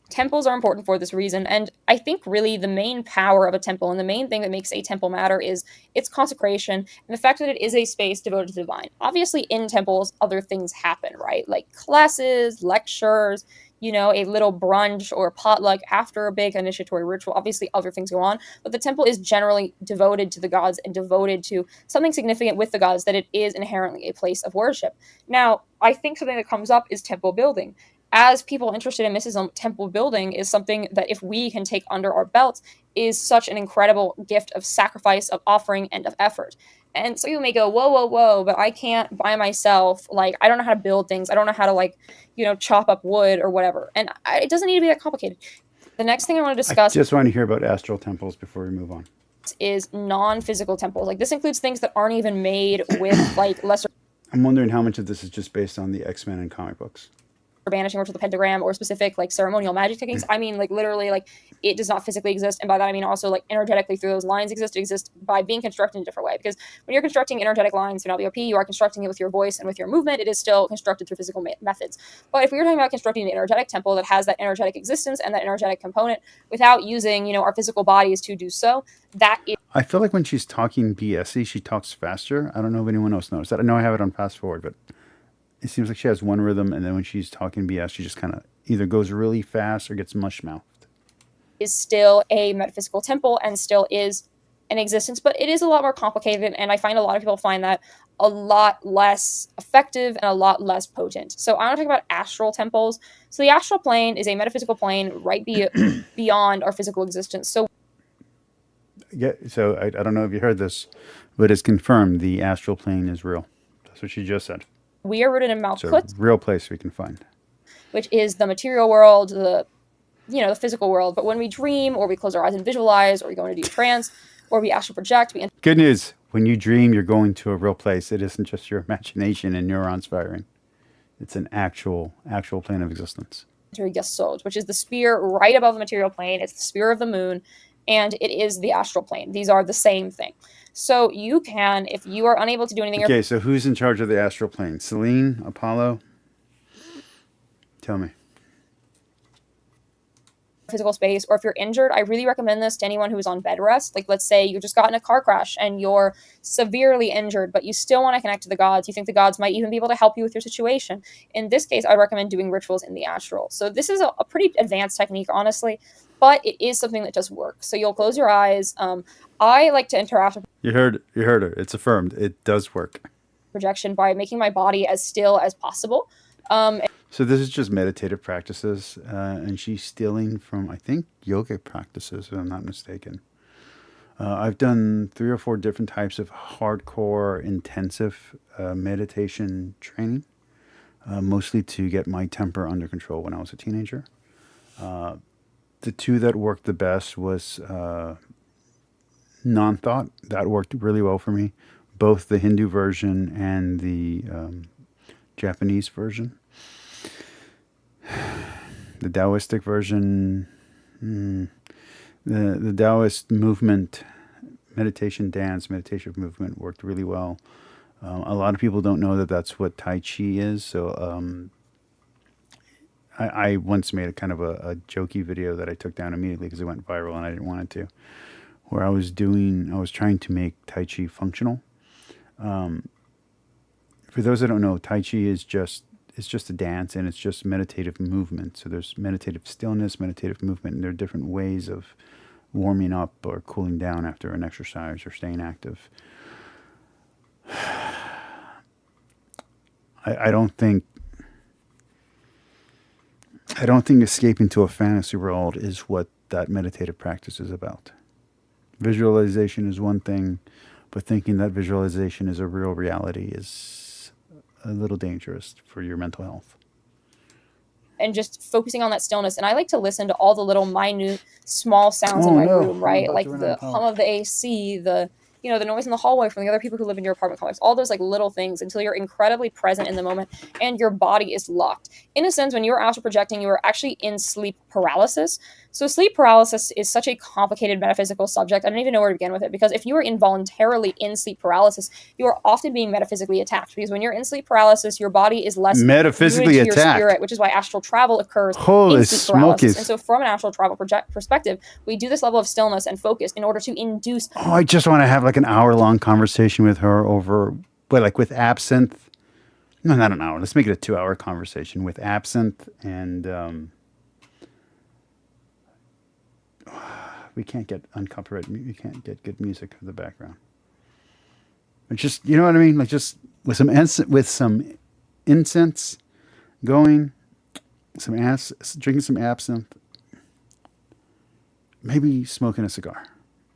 Temples are important for this reason, and I think really the main power of a temple and the main thing that makes a temple matter is its consecration and the fact that it is a space devoted to the divine. Obviously, in temples, other things happen, right? Like classes, lectures, you know, a little brunch or potluck after a big initiatory ritual. Obviously, other things go on, but the temple is generally devoted to the gods and devoted to something significant with the gods, that it is inherently a place of worship. Now, I think something that comes up is temple building. As people interested in mysticism, temple building is something that, if we can take under our belts, is such an incredible gift of sacrifice, of offering, and of effort. And so you may go, whoa, whoa, whoa, but I can't by myself. Like, I don't know how to build things. I don't know how to, like, you know, chop up wood or whatever. And it doesn't need to be that complicated. The next thing I want to discuss, I just want to hear about astral temples before we move on, is non-physical temples. Like, this includes things that aren't even made with, like, lesser. I'm wondering how much of this is just based on the X-Men and comic books. Banishing, or to the pentagram, or specific like ceremonial magic techniques. I mean, like, literally, like, it does not physically exist, and by that I mean also like energetically through those lines exist by being constructed in a different way. Because when you're constructing energetic lines through an LBOP, you are constructing it with your voice and with your movement. It is still constructed through physical methods. But if we were talking about constructing an energetic temple that has that energetic existence and that energetic component without using, you know, our physical bodies to do so, that is. I feel like when she's talking BSy, she talks faster. I don't know if anyone else noticed that. I know I have it on fast forward, but it seems like she has one rhythm, and then when she's talking BS, she just kind of either goes really fast or gets mush-mouthed. Is still a metaphysical temple and still is in existence, but it is a lot more complicated, and I find a lot of people find that a lot less effective and a lot less potent. So I want to talk about astral temples. So the astral plane is a metaphysical plane right beyond our physical existence. So Yeah, so I don't know if you heard this, but it's confirmed the astral plane is real. That's what she just said. We are rooted in It's a Malkuth, real place we can find. which is the material world, the physical world. But when we dream, or we close our eyes and visualize, or we go into deep trance, or we astral project, we enter Good news. When you dream, you're going to a real place. It isn't just your imagination and neurons firing. It's an actual plane of existence. Yesod, which is the sphere right above the material plane. It's the sphere of the moon, and it is the astral plane. These are the same thing. So you can, if you are unable to do anything. Okay, so who's in charge of the astral plane? Selene? Apollo? Tell me. Physical space, or if you're injured, I really recommend this to anyone who is on bed rest. Like, let's say you just got in a car crash and you're severely injured, but you still want to connect to the gods. You think the gods might even be able to help you with your situation. In this case, I recommend doing rituals in the astral. So this is a pretty advanced technique, honestly, but it is something that does work. So you'll close your eyes. I like to interact with You heard her. It's affirmed. It does work. projection by making my body as still as possible. So this is just meditative practices, and she's stealing from, I think, yogic practices, if I'm not mistaken. I've done 3 or 4 different types of hardcore, intensive meditation training, mostly to get my temper under control when I was a teenager. The 2 that worked the best was non-thought. That worked really well for me, both the Hindu version and the Japanese version. The Taoistic version, the Taoist movement, meditation movement worked really well. A lot of people don't know that that's what Tai Chi is. So I once made a kind of a jokey video that I took down immediately because it went viral and I didn't want it to, where I was trying to make Tai Chi functional. For those that don't know, Tai Chi is it's just a dance, and it's just meditative movement. So there's meditative stillness, meditative movement, and there are different ways of warming up or cooling down after an exercise or staying active. I don't think escaping to a fantasy world is what that meditative practice is about. Visualization is one thing, but thinking that visualization is a real reality is a little dangerous for your mental health. And just focusing on that stillness. And I like to listen to all the little minute, small sounds in my room, right? Like the hum of the AC, the the noise in the hallway from the other people who live in your apartment complex, all those like little things until you're incredibly present in the moment and your body is locked. In a sense, when you're astral projecting, you are actually in sleep paralysis. So sleep paralysis is such a complicated metaphysical subject. I don't even know where to begin with it, because if you are involuntarily in sleep paralysis, you are often being metaphysically attacked, because when you're in sleep paralysis, your body is less metaphysically rooted to your attacked, spirit, which is why astral travel occurs Holy in sleep paralysis. smokies. And so from an astral travel perspective, we do this level of stillness and focus in order to induce. Oh, I just want to have like an hour-long conversation with her over, but like with absinthe. No, not an hour. Let's make it a 2-hour conversation with absinthe, and we can't get uncopyrighted. We can't get good music in the background. But just, you know what I mean? Like just with some incense going, drinking some absinthe, maybe smoking a cigar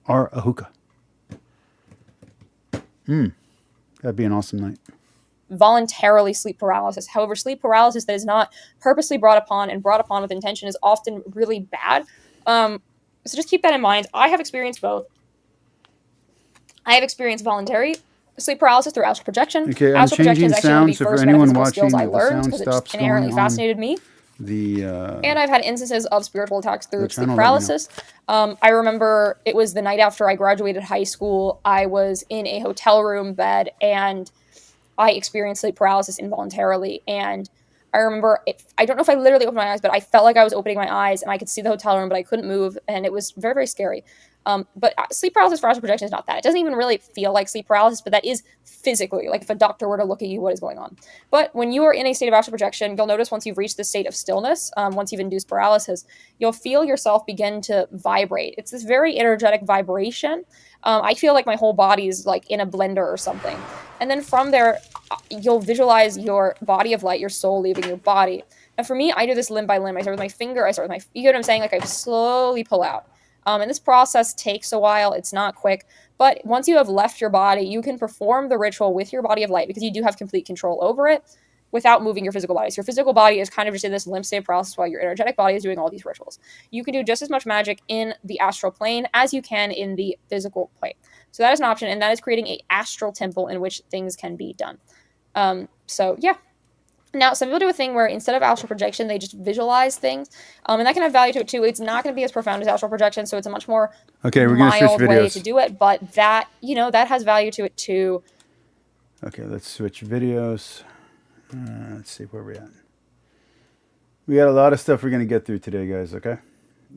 or a hookah. That'd be an awesome night. Voluntarily sleep paralysis. However, sleep paralysis that is not purposely brought upon with intention is often really bad. So just keep that in mind. I have experienced both. I have experienced voluntary sleep paralysis through astral projection. Okay, I'm Astral projection changing is actually one of the sound, so for first anyone metaphysical watching, skills I the learned sound because it just stops inherently going on. fascinated me. And And I've had instances of spiritual attacks through sleep channel, paralysis. I remember it was the night after I graduated high school. I was in a hotel room bed and I experienced sleep paralysis involuntarily. And I remember, I don't know if I literally opened my eyes, but I felt like I was opening my eyes and I could see the hotel room, but I couldn't move. And it was very, very scary. But sleep paralysis for astral projection is not that. It doesn't even really feel like sleep paralysis, but that is physically, like if a doctor were to look at you, what is going on. But when you are in a state of astral projection, you'll notice once you've reached this state of stillness, once you've induced paralysis, you'll feel yourself begin to vibrate. It's this very energetic vibration. I feel like my whole body is like in a blender or something. And then from there, you'll visualize your body of light, your soul leaving your body. And for me, I do this limb by limb. I start with my finger, I start with my, you get what I'm saying? Like I slowly pull out. And this process takes a while. It's not quick. But once you have left your body, you can perform the ritual with your body of light because you do have complete control over it without moving your physical body. So your physical body is kind of just in this limp state process while your energetic body is doing all these rituals. You can do just as much magic in the astral plane as you can in the physical plane. So that is an option, and that is creating an astral temple in which things can be done. So yeah. Now, some people do a thing where instead of astral projection, they just visualize things, and that can have value to it too. It's not going to be as profound as astral projection, so it's a much more mild way to do it. But that, that has value to it too. Okay, let's switch videos. Let's see where we're at. We got a lot of stuff we're going to get through today, guys. Okay,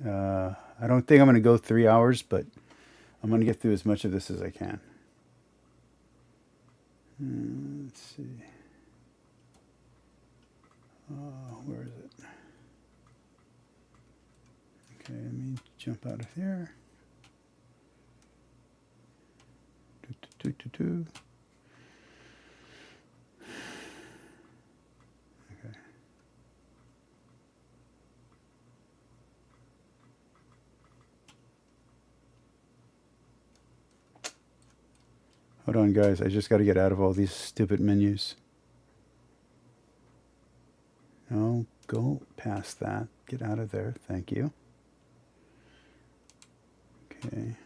I don't think I'm going to go 3 hours, but I'm going to get through as much of this as I can. Let's see. Where is it? Okay, let me jump out of here. Okay. Hold on, guys. I just got to get out of all these stupid menus. No, go past that. Get out of there. Thank you. Okay.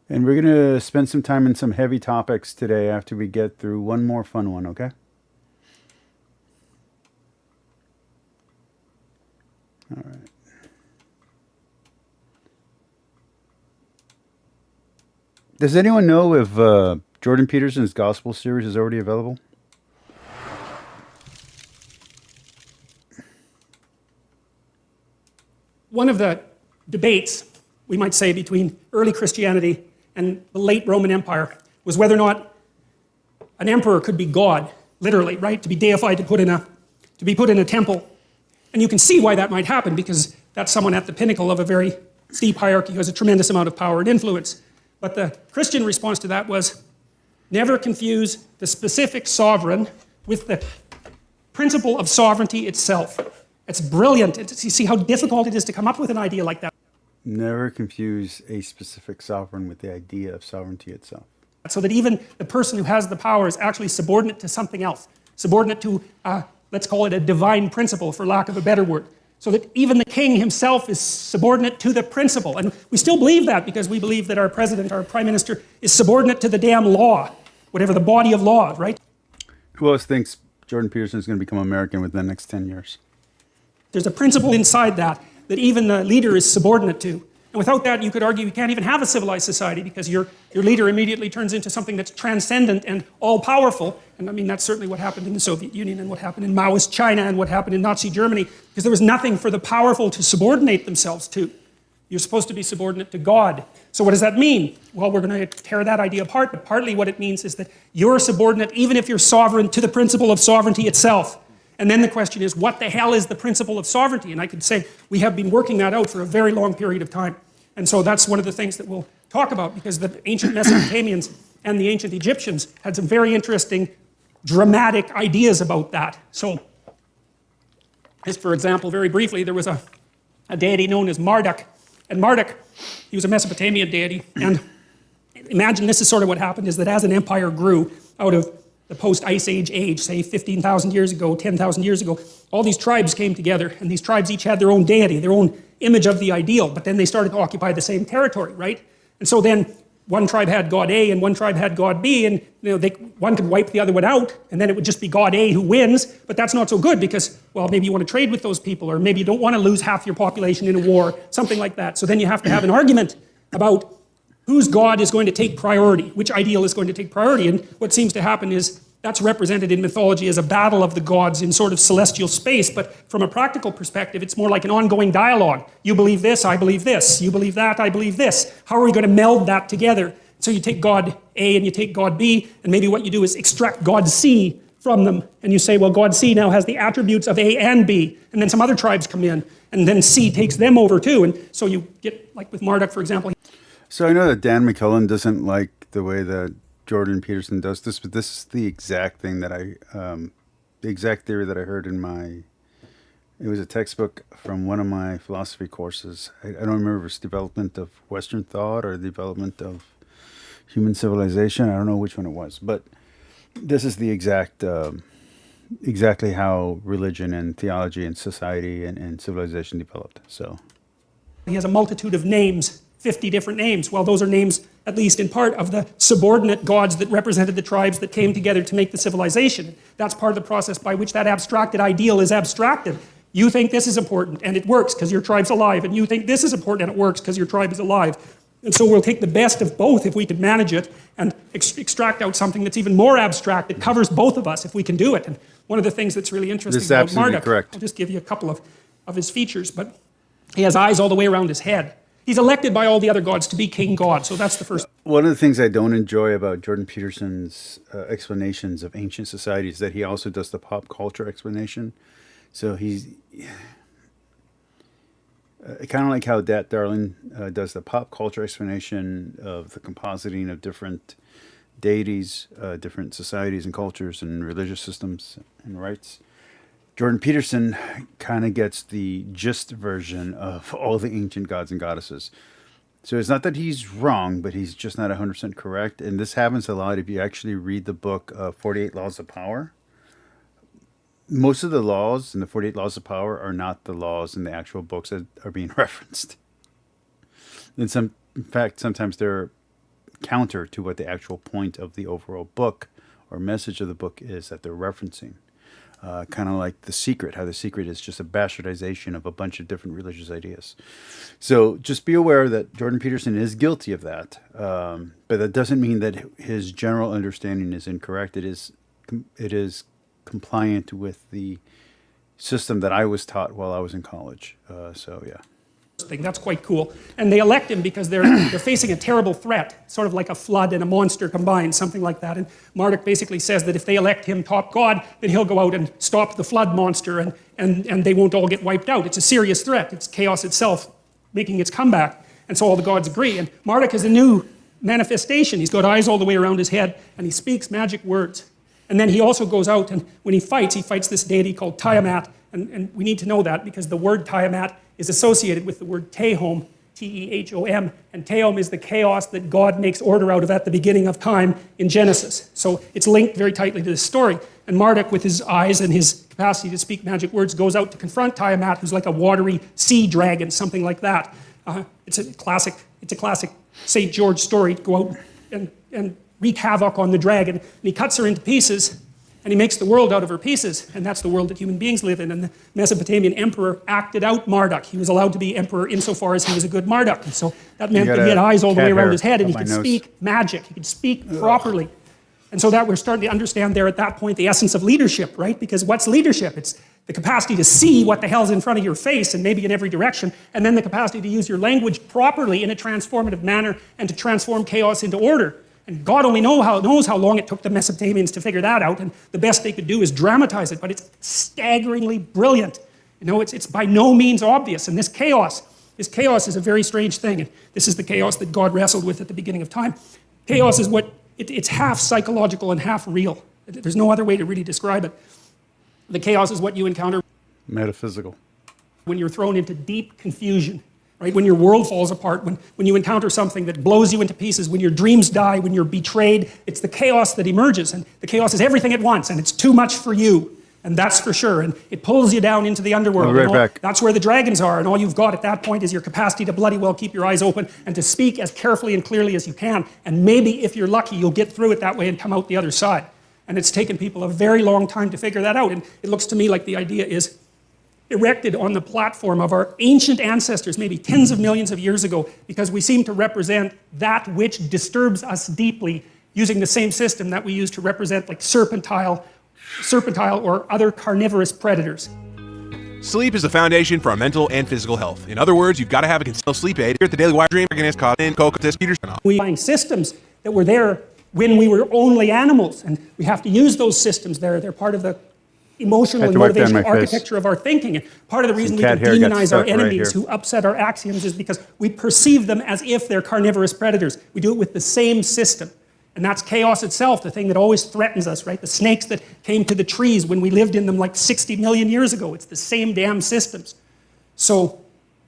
And we're going to spend some time in some heavy topics today after we get through one more fun one, okay? All right. Does anyone know if Jordan Peterson's Gospel series is already available? One of the debates, we might say, between early Christianity and the late Roman Empire was whether or not an emperor could be God, literally, right? To be deified, to be put in a temple. And you can see why that might happen, because that's someone at the pinnacle of a very steep hierarchy who has a tremendous amount of power and influence. But the Christian response to that was, never confuse the specific sovereign with the principle of sovereignty itself. It's brilliant. You see how difficult it is to come up with an idea like that. Never confuse a specific sovereign with the idea of sovereignty itself. So that even the person who has the power is actually subordinate to something else. Subordinate to, let's call it a divine principle, for lack of a better word. So that even the king himself is subordinate to the principle. And we still believe that because we believe that our president, our prime minister, is subordinate to the damn law, whatever the body of law, right? Who else thinks Jordan Peterson is going to become American within the next 10 years? There's a principle inside that even the leader is subordinate to. And without that, you could argue you can't even have a civilized society, because your leader immediately turns into something that's transcendent and all-powerful. And I mean, that's certainly what happened in the Soviet Union and what happened in Maoist China and what happened in Nazi Germany, because there was nothing for the powerful to subordinate themselves to. You're supposed to be subordinate to God. So what does that mean? Well, we're going to tear that idea apart, but partly what it means is that you're subordinate, even if you're sovereign, to the principle of sovereignty itself. And then the question is, what the hell is the principle of sovereignty? And I could say we have been working that out for a very long period of time. And so that's one of the things that we'll talk about, because the ancient Mesopotamians and the ancient Egyptians had some very interesting, dramatic ideas about that. So, just for example, very briefly, there was a deity known as Marduk. And Marduk, he was a Mesopotamian deity. And imagine this is sort of what happened, is that as an empire grew out of the post-Ice Age, say 15,000 years ago, 10,000 years ago, all these tribes came together, and these tribes each had their own deity, their own image of the ideal, but then they started to occupy the same territory, right? And so then one tribe had God A and one tribe had God B, and one could wipe the other one out, and then it would just be God A who wins, but that's not so good because, well, maybe you want to trade with those people, or maybe you don't want to lose half your population in a war, something like that. So then you have to have an argument about whose God is going to take priority, which ideal is going to take priority. And what seems to happen is that's represented in mythology as a battle of the gods in sort of celestial space, but from a practical perspective, it's more like an ongoing dialogue. You believe this, I believe this. You believe that, I believe this. How are we going to meld that together? So you take God A and you take God B, and maybe what you do is extract God C from them, and you say, well, God C now has the attributes of A and B, and then some other tribes come in, and then C takes them over too, and so you get, like with Marduk, for example. So I know that Dan McKellen doesn't like the way that Jordan Peterson does this, but this is the exact thing that the exact theory that I heard in it was a textbook from one of my philosophy courses. I don't remember if it's development of Western thought or the development of human civilization. I don't know which one it was, but this is the exactly how religion and theology and society and civilization developed. So he has a multitude of names, 50 different names. Well, those are names, at least in part, of the subordinate gods that represented the tribes that came together to make the civilization. That's part of the process by which that abstracted ideal is abstracted. You think this is important, and it works because your tribe's alive, and you think this is important, and it works because your tribe is alive. And so we'll take the best of both if we can manage it, and extract out something that's even more abstract that covers both of us if we can do it. And one of the things that's really interesting about Marduk, correct. I'll just give you a couple of his features, but he has eyes all the way around his head. He's elected by all the other gods to be king god, so that's the first. One of the things I don't enjoy about Jordan Peterson's explanations of ancient society is that he also does the pop culture explanation. So he's kind of like how Dat Darling does the pop culture explanation of the compositing of different deities, different societies and cultures and religious systems and rites. Jordan Peterson kind of gets the gist version of all the ancient gods and goddesses. So it's not that he's wrong, but he's just not 100% correct. And this happens a lot if you actually read the book 48 Laws of Power. Most of the laws in the 48 Laws of Power are not the laws in the actual books that are being referenced. And in fact, sometimes they're counter to what the actual point of the overall book or message of the book is that they're referencing. Kind of like The Secret, how The Secret is just a bastardization of a bunch of different religious ideas. So just be aware that Jordan Peterson is guilty of that, but that doesn't mean that his general understanding is incorrect. It is compliant with the system that I was taught while I was in college. So yeah. thing. That's quite cool. And they elect him because they're facing a terrible threat, sort of like a flood and a monster combined, something like that. And Marduk basically says that if they elect him top god, then he'll go out and stop the flood monster and they won't all get wiped out. It's a serious threat. It's chaos itself making its comeback. And so all the gods agree. And Marduk is a new manifestation. He's got eyes all the way around his head and he speaks magic words. And then he also goes out and when he fights this deity called Tiamat. And we need to know that because the word Tiamat is associated with the word Tehom, T-E-H-O-M, and Tehom is the chaos that God makes order out of at the beginning of time in Genesis. So it's linked very tightly to this story. And Marduk, with his eyes and his capacity to speak magic words, goes out to confront Tiamat, who's like a watery sea dragon, something like that. It's a classic St. George story to go out and wreak havoc on the dragon. And he cuts her into pieces. And he makes the world out of her pieces, and that's the world that human beings live in. And the Mesopotamian emperor acted out Marduk. He was allowed to be emperor insofar as he was a good Marduk. And so that meant that he had eyes all the way around his head, and he could speak magic. He could speak properly. And so that we're starting to understand there at that point the essence of leadership, right? Because what's leadership? It's the capacity to see what the hell's in front of your face, and maybe in every direction, and then the capacity to use your language properly in a transformative manner and to transform chaos into order. And God only knows how long it took the Mesopotamians to figure that out, and the best they could do is dramatize it, but it's staggeringly brilliant. You know, it's by no means obvious, and this chaos is a very strange thing, and this is the chaos that God wrestled with at the beginning of time. Chaos is it's half psychological and half real. There's no other way to really describe it. The chaos is what you encounter metaphysical when you're thrown into deep confusion. Right? When your world falls apart, when you encounter something that blows you into pieces, when your dreams die, when you're betrayed, it's the chaos that emerges. And the chaos is everything at once, and it's too much for you. And that's for sure. And it pulls you down into the underworld. Right back. That's where the dragons are. And all you've got at that point is your capacity to bloody well keep your eyes open and to speak as carefully and clearly as you can. And maybe if you're lucky, you'll get through it that way and come out the other side. And it's taken people a very long time to figure that out. And it looks to me like the idea is erected on the platform of our ancient ancestors, maybe tens of millions of years ago, because we seem to represent that which disturbs us deeply using the same system that we use to represent like serpentile or other carnivorous predators. Sleep is the foundation for our mental and physical health. In other words, you've got to have a consistent sleep aid. Here at the Daily Wire Dream, organist Colin Cocotus Peterson. We find systems that were there when we were only animals, and we have to use those systems there. They're part of the emotional and motivational architecture of our thinking. And part of the reason we can demonize our enemies who upset our axioms is because we perceive them as if they're carnivorous predators. We do it with the same system. And that's chaos itself, the thing that always threatens us, right? The snakes that came to the trees when we lived in them like 60 million years ago. It's the same damn systems. So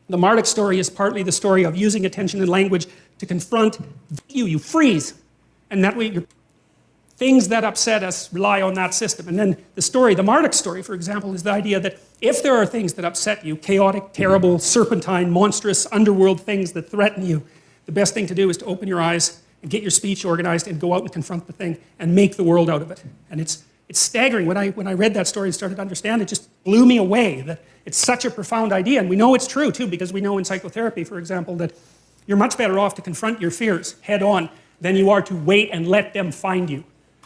the Marduk story is partly the story of using attention and language to confront you freeze. And that way things that upset us rely on that system. And then the Marduk story, for example, is the idea that if there are things that upset you, chaotic, terrible, serpentine, monstrous, underworld things that threaten you, the best thing to do is to open your eyes and get your speech organized and go out and confront the thing and make the world out of it. And it's staggering. When I read that story and started to understand, it just blew me away that it's such a profound idea. And we know it's true, too, because we know in psychotherapy, for example, that you're much better off to confront your fears head on than you are to wait and let them find you.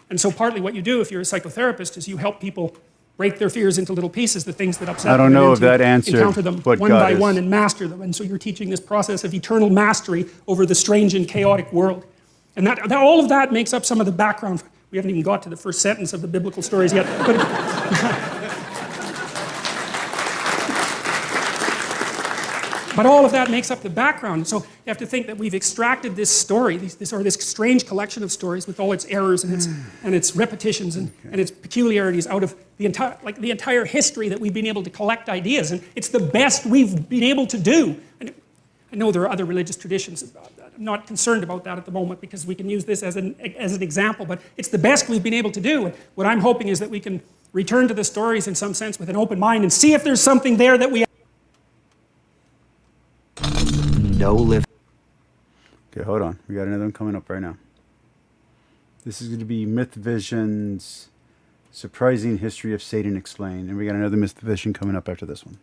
And so partly what you do if you're a psychotherapist is you help people break their fears into little pieces, the things that upset them. I don't know if that answered encounter them what one God by is. one and master them. And so you're teaching this process of eternal mastery over the strange and chaotic world. And that all of that makes up some of the background. We haven't even got to the first sentence of the biblical stories yet. But all of that makes up the background. So you have to think that we've extracted this story, this strange collection of stories with all its errors and its repetitions and its peculiarities out of the entire history that we've been able to collect ideas. And it's the best we've been able to do. And I know there are other religious traditions. I'm not concerned about that at the moment because we can use this as an example, but it's the best we've been able to do. And what I'm hoping is that we can return to the stories in some sense with an open mind and see if there's something there that we Okay, hold on. We got another one coming up right now. This is going to be Myth Vision's Surprising History of Satan Explained. And we got another Myth Vision coming up after this one.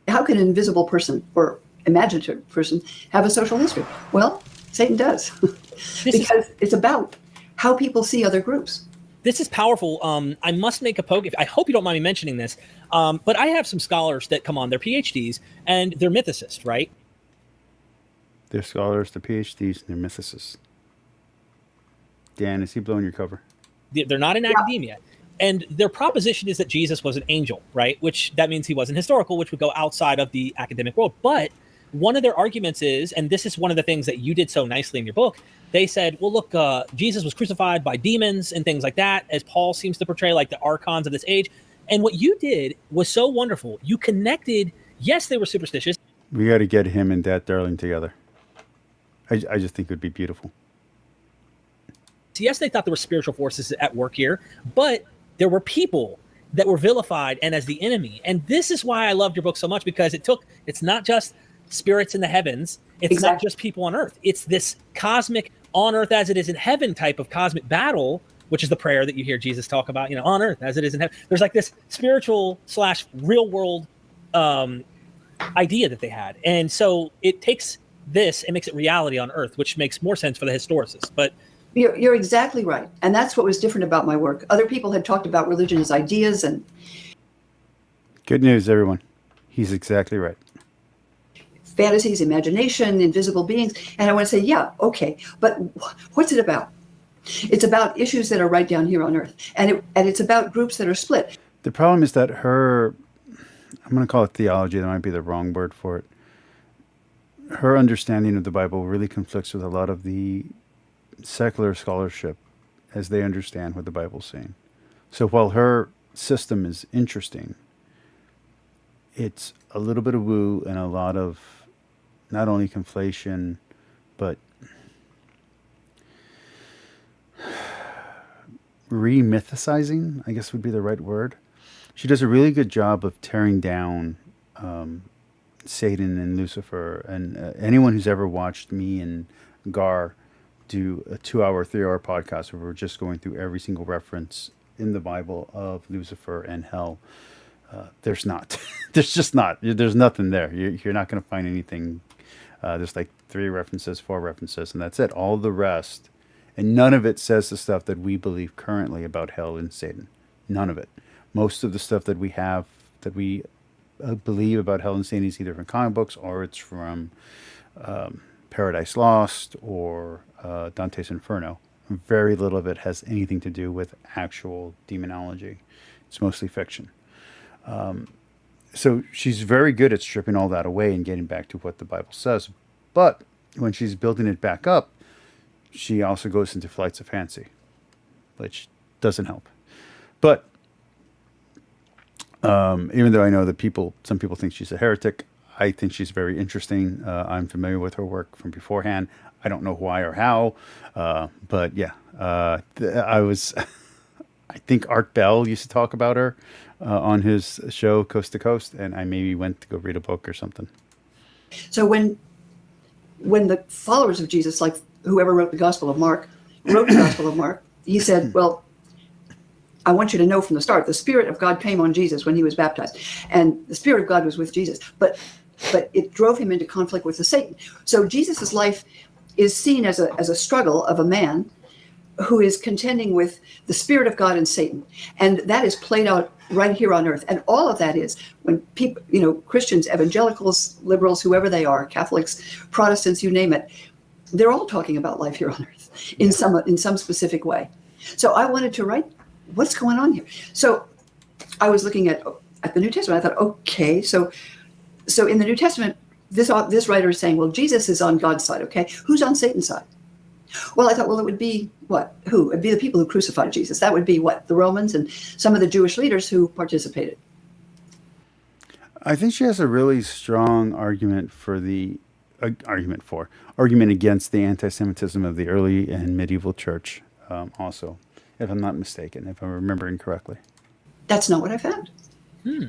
How can an invisible person or imaginative person have a social history? Well, Satan does. Because it's about how people see other groups. this is powerful. I must make a poke. I hope you don't mind me mentioning this, but I have some scholars that come on, they're PhDs, and they're mythicists, right? They're scholars, they're PhDs, and they're mythicists. Dan, is he blowing your cover? They're not in academia. And their proposition is that Jesus was an angel, right? Which that means he wasn't historical, which would go outside of the academic world. But one of their arguments is, and this is one of the things that you did so nicely in your book, they said, well, look, Jesus was crucified by demons and things like that, as Paul seems to portray, like the archons of this age. And what you did was so wonderful. You connected, yes, they were superstitious. We got to get him and Dad Darling together. I just think it would be beautiful. Yes, they thought there were spiritual forces at work here, but there were people that were vilified and as the enemy. And this is why I loved your book so much, because it's not just spirits in the heavens. It's not just people on earth. It's this cosmic on earth as it is in heaven type of cosmic battle, which is the prayer that you hear Jesus talk about, on earth as it is in heaven. There's like this spiritual / real world idea that they had. And so it takes this and makes it reality on earth, which makes more sense for the historicists. But You're exactly right. And that's what was different about my work. Other people had talked about religion as ideas and... Good news, everyone. He's exactly right. Fantasies, imagination, invisible beings. And I want to say, yeah, okay. But what's it about? It's about issues that are right down here on earth. And it's about groups that are split. The problem is that I'm going to call it theology. That might be the wrong word for it. Her understanding of the Bible really conflicts with a lot of the secular scholarship as they understand what the Bible's saying. So while her system is interesting, it's a little bit of woo and a lot of not only conflation, but re-mythicizing, I guess would be the right word. She does a really good job of tearing down Satan and Lucifer. And anyone who's ever watched me and Gar do a 2-hour, 3-hour podcast where we're just going through every single reference in the Bible of Lucifer and hell. There's not. There's just not. There's nothing there. You're not going to find anything. There's like 3 references, 4 references, and that's it. All the rest, and none of it says the stuff that we believe currently about hell and Satan. None of it. Most of the stuff that we have, that we believe about hell and Satan is either from comic books or it's from Paradise Lost or Dante's Inferno. Very little of it has anything to do with actual demonology. It's mostly fiction. So she's very good at stripping all that away and getting back to what the Bible says. But when she's building it back up, she also goes into flights of fancy, which doesn't help. But even though I know that some people think she's a heretic, I think she's very interesting. I'm familiar with her work from beforehand. I don't know why or how, but yeah, I think Art Bell used to talk about her on his show Coast to Coast, and I maybe went to go read a book or something. So when the followers of Jesus, like whoever wrote the Gospel of Mark, he said, well, I want you to know from the start, the Spirit of God came on Jesus when he was baptized, and the Spirit of God was with Jesus, but it drove him into conflict with the Satan. So Jesus's life is seen as a struggle of a man who is contending with the Spirit of God and Satan. And that is played out right here on earth. And all of that is when people, Christians, evangelicals, liberals, whoever they are, Catholics, Protestants, you name it, they're all talking about life here on earth in some specific way. So I wanted to write, what's going on here? So I was looking at the New Testament. I thought, okay, so in the New Testament, this writer is saying, well, Jesus is on God's side, okay? Who's on Satan's side? Well, I thought, well, it would be what? Who? It'd be the people who crucified Jesus. That would be what? The Romans and some of the Jewish leaders who participated. I think she has a really strong argument against the anti-Semitism of the early and medieval church, also, if I'm not mistaken, if I'm remembering correctly. That's not what I found.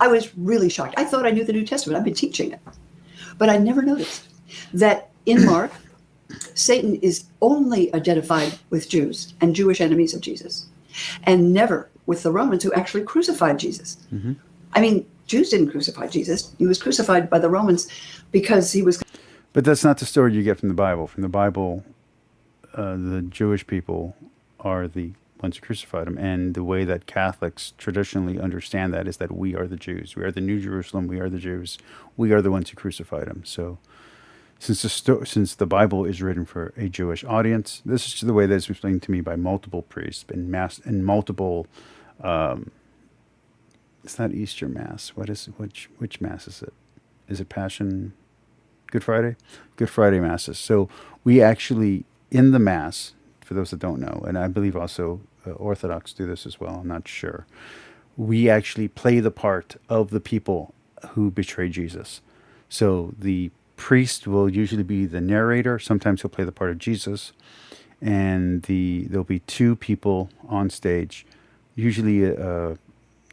I was really shocked. I thought I knew the New Testament. I've been teaching it. But I never noticed that in Mark, Satan is only identified with Jews and Jewish enemies of Jesus, and never with the Romans who actually crucified Jesus. Mm-hmm. I mean, Jews didn't crucify Jesus. He was crucified by the Romans because he was... But that's not the story you get from the Bible. From the Bible, the Jewish people are the ones who crucified him. And the way that Catholics traditionally understand that is that we are the Jews. We are the New Jerusalem. We are the Jews. We are the ones who crucified him. So since the Bible is written for a Jewish audience, this is the way that it's explained to me by multiple priests and multiple. It's not Easter Mass. Which Mass is it? Is it Passion? Good Friday? Good Friday Masses. So we actually, in the Mass, for those that don't know, and I believe also Orthodox do this as well, I'm not sure, we actually play the part of the people who betray Jesus. So the priest will usually be the narrator. Sometimes he'll play the part of Jesus. And there'll be two people on stage, usually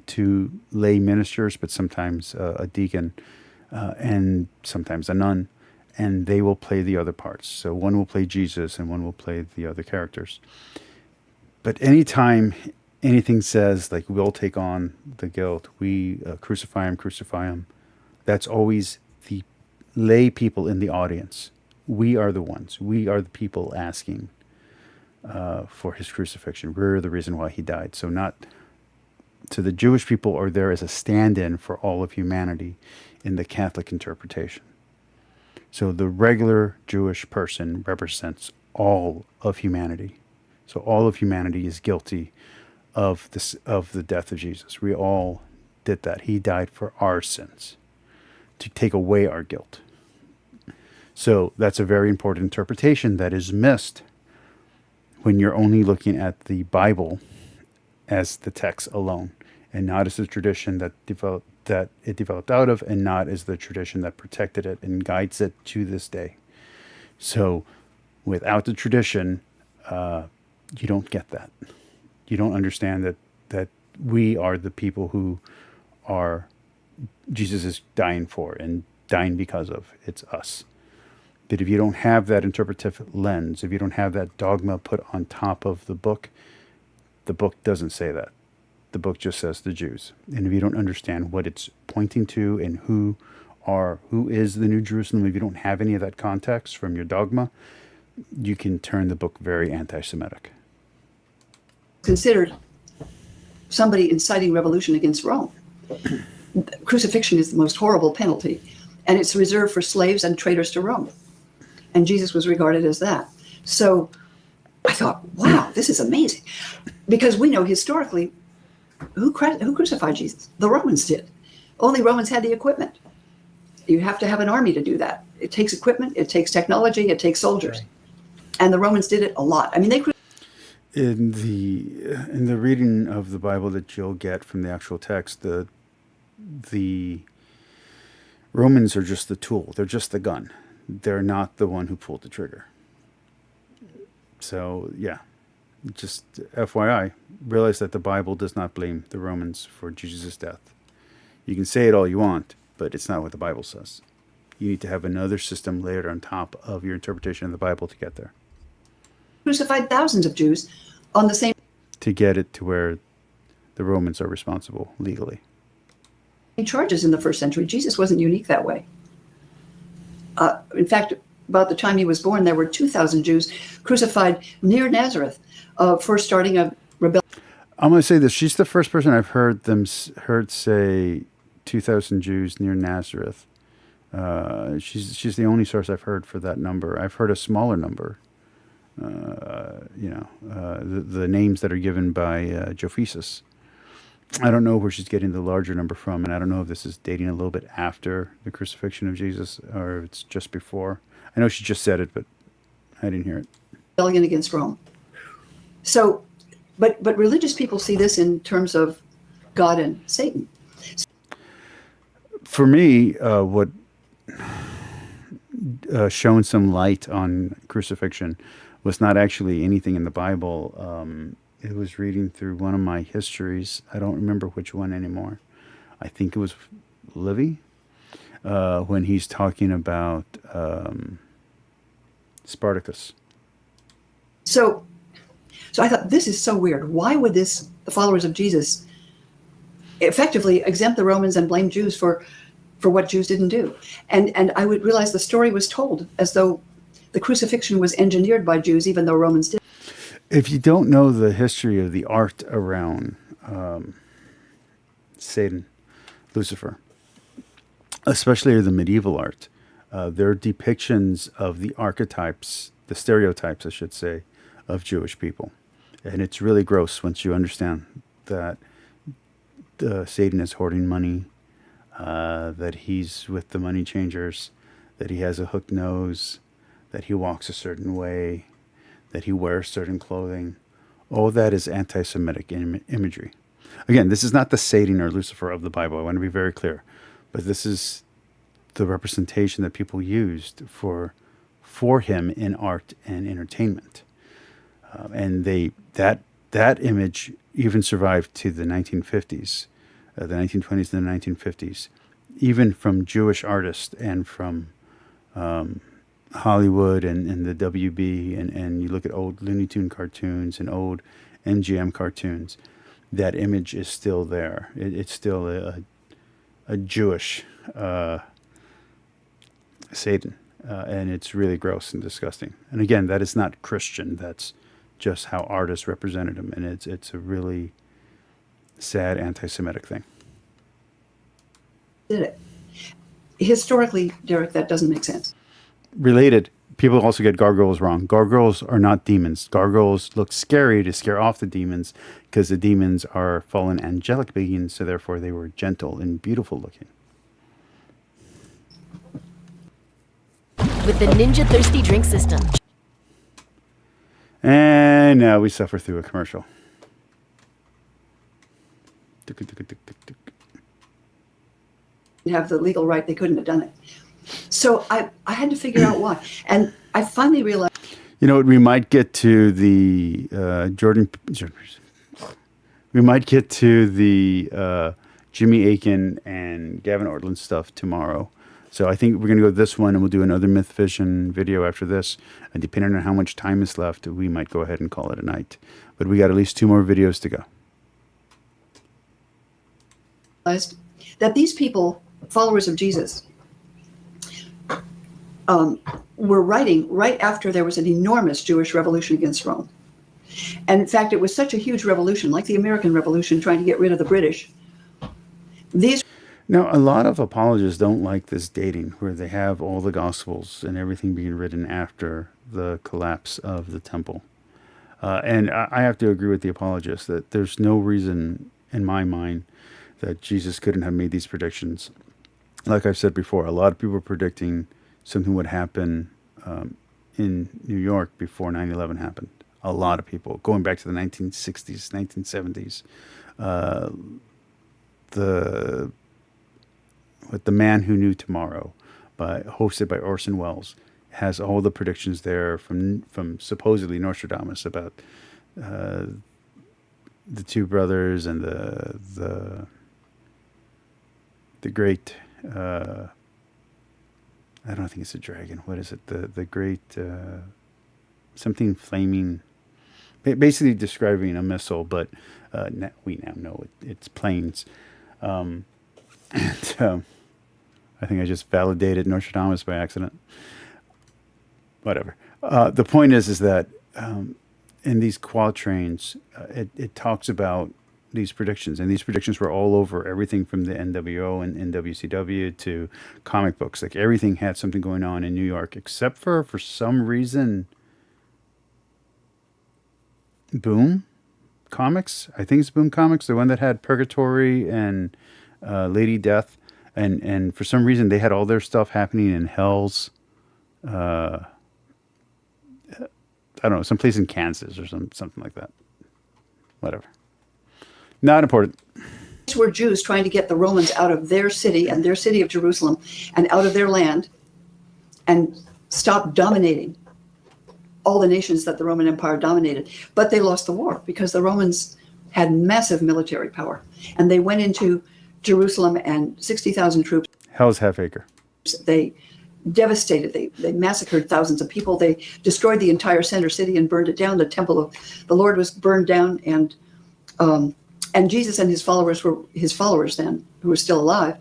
two lay ministers, but sometimes a deacon, and sometimes a nun, and they will play the other parts. So one will play Jesus and one will play the other characters. But anytime anything says, like, we'll take on the guilt, we crucify him, that's always the lay people in the audience. We are the ones. We are the people asking for his crucifixion. We're the reason why he died. So not to the Jewish people are there as a stand-in for all of humanity in the Catholic interpretation. So the regular Jewish person represents all of humanity. So all of humanity is guilty of the death of Jesus. We all did that. He died for our sins, to take away our guilt. So that's a very important interpretation that is missed when you're only looking at the Bible as the text alone, and not as the tradition that it developed out of, and not as the tradition that protected it and guides it to this day. So without the tradition, you don't get that. You don't understand that we are the people who are Jesus is dying for and dying because of. It's us. But if you don't have that interpretive lens, if you don't have that dogma put on top of the book doesn't say that. The book just says the Jews. And if you don't understand what it's pointing to and who is the New Jerusalem, if you don't have any of that context from your dogma, you can turn the book very anti-Semitic. Considered somebody inciting revolution against Rome. Crucifixion is the most horrible penalty, and it's reserved for slaves and traitors to Rome. And Jesus was regarded as that. So I thought, wow, this is amazing. Because we know historically, who crucified Jesus? The Romans did. Only Romans had the equipment. You have to have an army to do that. It takes equipment, it takes technology, it takes soldiers. Right. And the Romans did it a lot. I mean, they in the reading of the Bible that you'll get from the actual text, the Romans are just the tool. They're just the gun. They're not the one who pulled the trigger. So, yeah, just FYI, realize that the Bible does not blame the Romans for Jesus' death. You can say it all you want, but it's not what the Bible says. You need to have another system layered on top of your interpretation of the Bible to get there. Crucified thousands of Jews on the same... To get it to where the Romans are responsible legally. Charges in the first century. Jesus wasn't unique that way. In fact, about the time he was born, there were 2,000 Jews crucified near Nazareth for starting a rebellion. I'm going to say this. She's the first person I've heard say 2,000 Jews near Nazareth. She's the only source I've heard for that number. I've heard a smaller number. The names that are given by Josephus. I don't know where she's getting the larger number from, and I don't know if this is dating a little bit after the crucifixion of Jesus or if it's just before. I know she just said it, but I didn't hear it. Rebellion against Rome. So, but religious people see this in terms of God and Satan. For me, what shone some light on crucifixion was not actually anything in the Bible. It was reading through one of my histories. I don't remember which one anymore. I think it was Livy, when he's talking about Spartacus. So I thought, this is so weird. Why would the followers of Jesus effectively exempt the Romans and blame Jews for what Jews didn't do? And I would realize the story was told as though the crucifixion was engineered by Jews, even though Romans did. If you don't know the history of the art around Satan, Lucifer, especially the medieval art, their depictions of the archetypes, the stereotypes, I should say, of Jewish people. And it's really gross once you understand that Satan is hoarding money, that he's with the money changers, that he has a hooked nose, that he walks a certain way, that he wears certain clothing. All that is anti-Semitic imagery. Again, this is not the Satan or Lucifer of the Bible. I want to be very clear. But this is the representation that people used for him in art and entertainment. And that image even survived to the 1950s, the 1920s and the 1950s, even from Jewish artists and from Hollywood and the WB, and you look at old Looney Tune cartoons and old MGM cartoons, that image is still there. It's still a Jewish Satan, and it's really gross and disgusting. And again, that is not Christian. That's just how artists represented him, and it's a really sad anti-Semitic thing. Did it? Historically, Derek, that doesn't make sense. Related, people also get gargoyles wrong. Gargoyles are not demons. Gargoyles look scary to scare off the demons because the demons are fallen angelic beings, so therefore they were gentle and beautiful looking. With the Ninja Thirsty Drink System. And now we suffer through a commercial. Have the legal right, they couldn't have done it. So I had to figure out why. And I finally realized... You know what, we might get to the we might get to the Jimmy Akin and Gavin Ortland stuff tomorrow. So I think we're going to go this one, and we'll do another Myth Vision video after this. And depending on how much time is left, we might go ahead and call it a night. But we got at least 2 more videos to go. That these people, followers of Jesus, were writing right after there was an enormous Jewish revolution against Rome. And in fact, it was such a huge revolution, like the American Revolution, trying to get rid of the British. Now, a lot of apologists don't like this dating, where they have all the Gospels and everything being written after the collapse of the temple. And I have to agree with the apologists that there's no reason, in my mind, that Jesus couldn't have made these predictions. Like I've said before, a lot of people are predicting something would happen in New York before 9/11 happened. A lot of people, going back to the 1960s, 1970s. The Man Who Knew Tomorrow, hosted by Orson Welles, has all the predictions there from supposedly Nostradamus about the 2 brothers and the great, I don't think it's a dragon. What is it? The great, something flaming, basically describing a missile, but we now know it's planes. And I think I just validated Nostradamus by accident. Whatever. The point is that in these quatrains, it talks about these predictions, and these predictions were all over everything from the NWO and WCW to comic books. Like everything had something going on in New York, except for some reason, Boom Comics. I think it's Boom Comics, the one that had Purgatory and Lady Death, and for some reason they had all their stuff happening in Hell's, I don't know, someplace in Kansas or something like that. Whatever. Not important. These were Jews trying to get the Romans out of their city and their city of Jerusalem and out of their land and stop dominating all the nations that the Roman Empire dominated. But they lost the war because the Romans had massive military power. And they went into Jerusalem, and 60,000 troops. Hell's Half Acre. They devastated. They massacred thousands of people. They destroyed the entire center city and burned it down. The temple of the Lord was burned down, and Jesus and his followers then, who were still alive.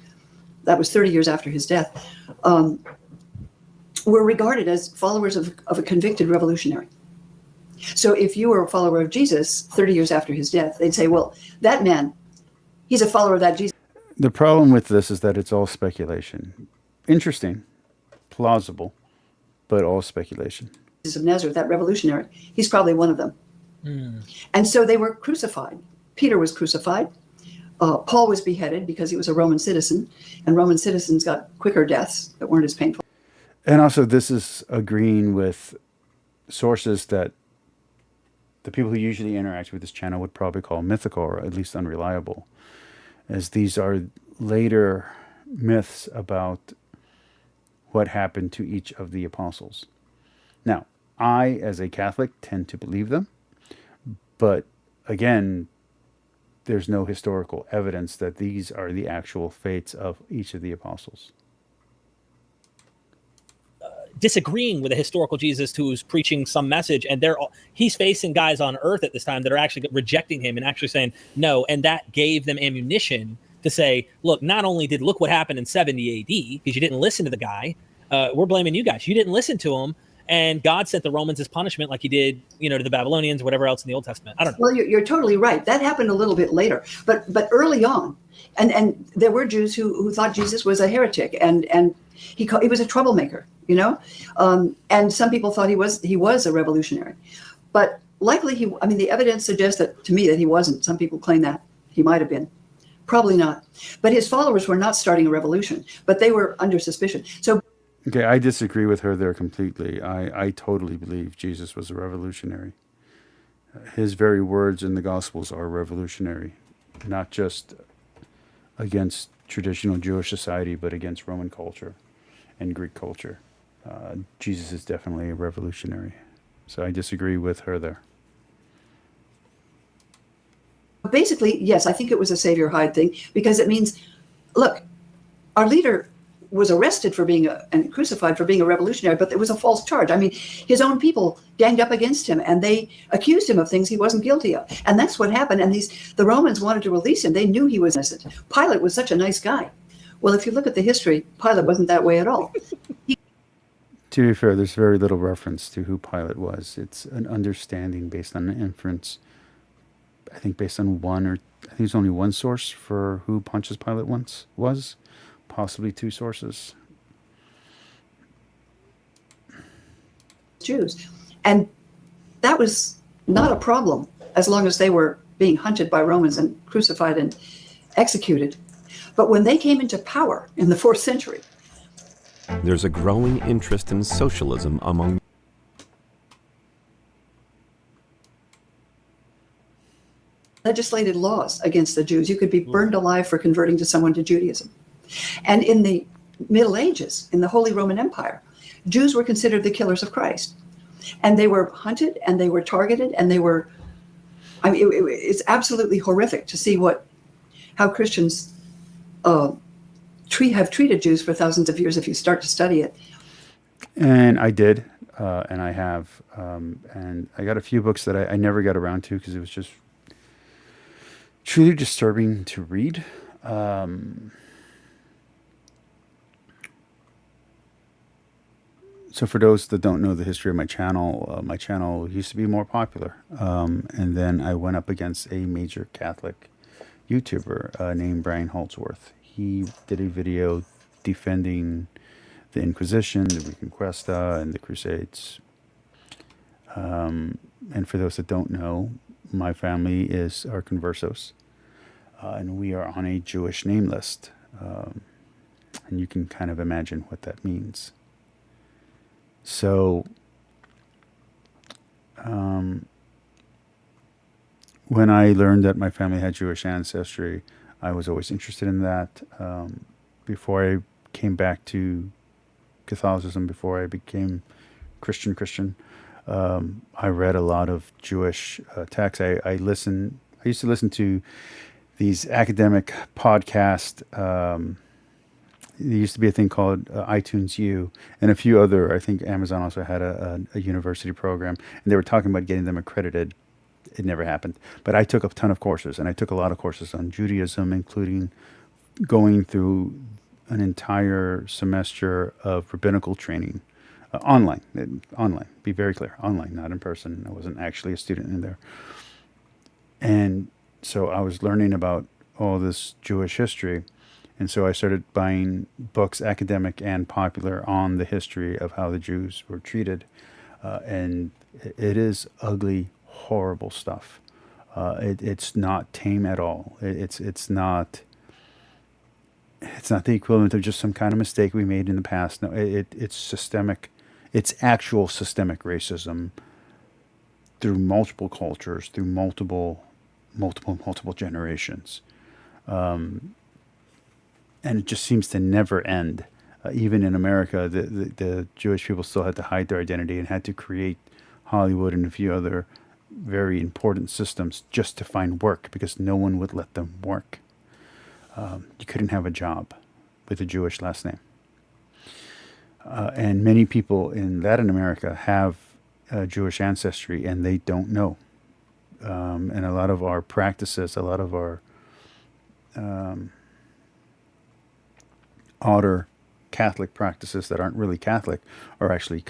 That was 30 years after his death. Were regarded as followers of a convicted revolutionary. So if you were a follower of Jesus 30 years after his death, they'd say, well, that man, he's a follower of that Jesus The problem with this is that it's all speculation. Interesting, plausible, but all speculation. of Nazareth, that revolutionary. He's probably one of them. And so they were crucified. Peter was crucified. Paul was beheaded because he was a Roman citizen, and Roman citizens got quicker deaths that weren't as painful. And also, this is agreeing with sources that the people who usually interact with this channel would probably call mythical, or at least unreliable, as these are later myths about what happened to each of the apostles. Now, I, as a Catholic, tend to believe them, but again, there's no historical evidence that these are the actual fates of each of the apostles. Disagreeing with a historical Jesus who's preaching some message, and he's facing guys on earth at this time that are actually rejecting him and actually saying no, and that gave them ammunition to say, look, not only look what happened in 70 AD, because you didn't listen to the guy, we're blaming you guys. You didn't listen to him, and God sent the Romans as punishment like he did, to the Babylonians or whatever else in the Old Testament. I don't know. Well, you're totally right. That happened a little bit later, but early on, and there were Jews who thought Jesus was a heretic, and he was a troublemaker, and some people thought he was a revolutionary, but likely the evidence suggests to me that he wasn't. Some people claim that he might have been, probably not. But his followers were not starting a revolution, but they were under suspicion. So. Okay, I disagree with her there completely. I totally believe Jesus was a revolutionary. His very words in the Gospels are revolutionary, not just against traditional Jewish society, but against Roman culture and Greek culture. Jesus is definitely a revolutionary. So I disagree with her there. Basically, yes, I think it was a Savior Hyde thing, because it means, look, our leader was arrested for and crucified for being a revolutionary, but it was a false charge. His own people ganged up against him, and they accused him of things he wasn't guilty of. And that's what happened. And the Romans wanted to release him. They knew he was innocent. Pilate was such a nice guy. Well, if you look at the history, Pilate wasn't that way at all. To be fair, there's very little reference to who Pilate was. It's an understanding based on an inference. I think based on I think there's only one source for who Pontius Pilate once was. Possibly two sources. Jews. And that was not a problem as long as they were being hunted by Romans and crucified and executed. But when they came into power in the 4th century, there's a growing interest in socialism among legislated laws against the Jews. You could be burned alive for converting to someone to Judaism. And in the Middle Ages, in the Holy Roman Empire, Jews were considered the killers of Christ. And they were hunted, and they were targeted, and they were, it's absolutely horrific to see how Christians have treated Jews for thousands of years if you start to study it. And I did, and I have, and I got a few books that I never got around to because it was just truly disturbing to read. So for those that don't know the history of my channel used to be more popular. And then I went up against a major Catholic YouTuber named Brian Holdsworth. He did a video defending the Inquisition, the Reconquista, and the Crusades. And for those that don't know, my family are conversos. And we are on a Jewish name list. And you can kind of imagine what that means. So, when I learned that my family had Jewish ancestry, I was always interested in that. Before I came back to Catholicism, before I became Christian, I read a lot of Jewish texts. I used to listen to these academic podcasts. There used to be a thing called iTunes U, and a few other. I think Amazon also had a university program, and they were talking about getting them accredited. It never happened. But I took a ton of courses, and I took a lot of courses on Judaism, including going through an entire semester of rabbinical training online. Online. Be very clear. Online, not in person. I wasn't actually a student in there. And so I was learning about all this Jewish history. And so I started buying books, academic and popular, on the history of how the Jews were treated. And it is ugly, horrible stuff. It's not tame at all. It's not the equivalent of just some kind of mistake we made in the past. No, it's systemic. It's actual systemic racism through multiple cultures, through multiple generations. And it just seems to never end. Even in America, the Jewish people still had to hide their identity and had to create Hollywood and a few other very important systems just to find work, because no one would let them work. You couldn't have a job with a Jewish last name. And many people in Latin America have Jewish ancestry, and they don't know. And a lot of our practices, a lot of our outer Catholic practices that aren't really Catholic are actually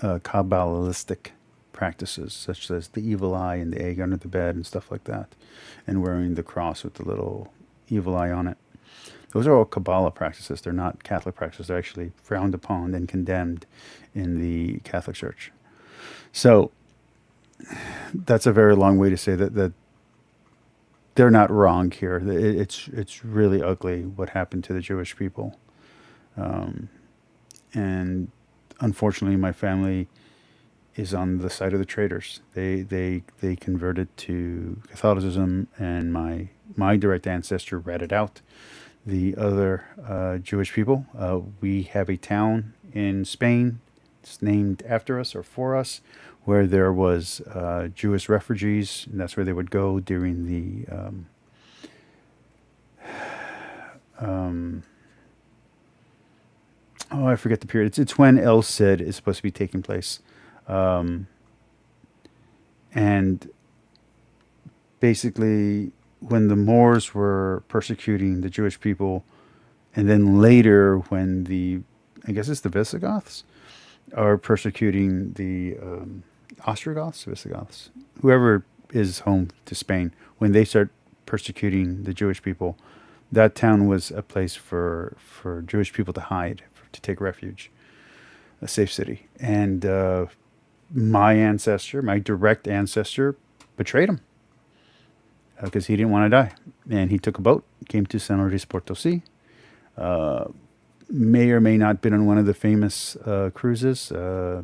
Kabbalistic practices, such as the evil eye and the egg under the bed and stuff like that, and wearing the cross with the little evil eye on it. Those are all Kabbalah practices. They're not Catholic practices. They're actually frowned upon and condemned in the Catholic Church. So that's a very long way to say that they're not wrong here. It's really ugly what happened to the Jewish people. And unfortunately, my family is on the side of the traitors. They converted to Catholicism, and my direct ancestor ratted out the other Jewish people. We have a town in Spain, it's named after us or for us, where there was Jewish refugees, and that's where they would go during the I forget the period. It's when El Cid is supposed to be taking place. And basically, when the Moors were persecuting the Jewish people, and then later when I guess it's the Visigoths, are persecuting the Visigoths, whoever is home to Spain, when they start persecuting the Jewish people, that town was a place for Jewish people to hide, to take refuge, a safe city. And my direct ancestor, betrayed him because he didn't want to die. And he took a boat, came to San Luis Potosí, may or may not have been on one of the famous cruises. De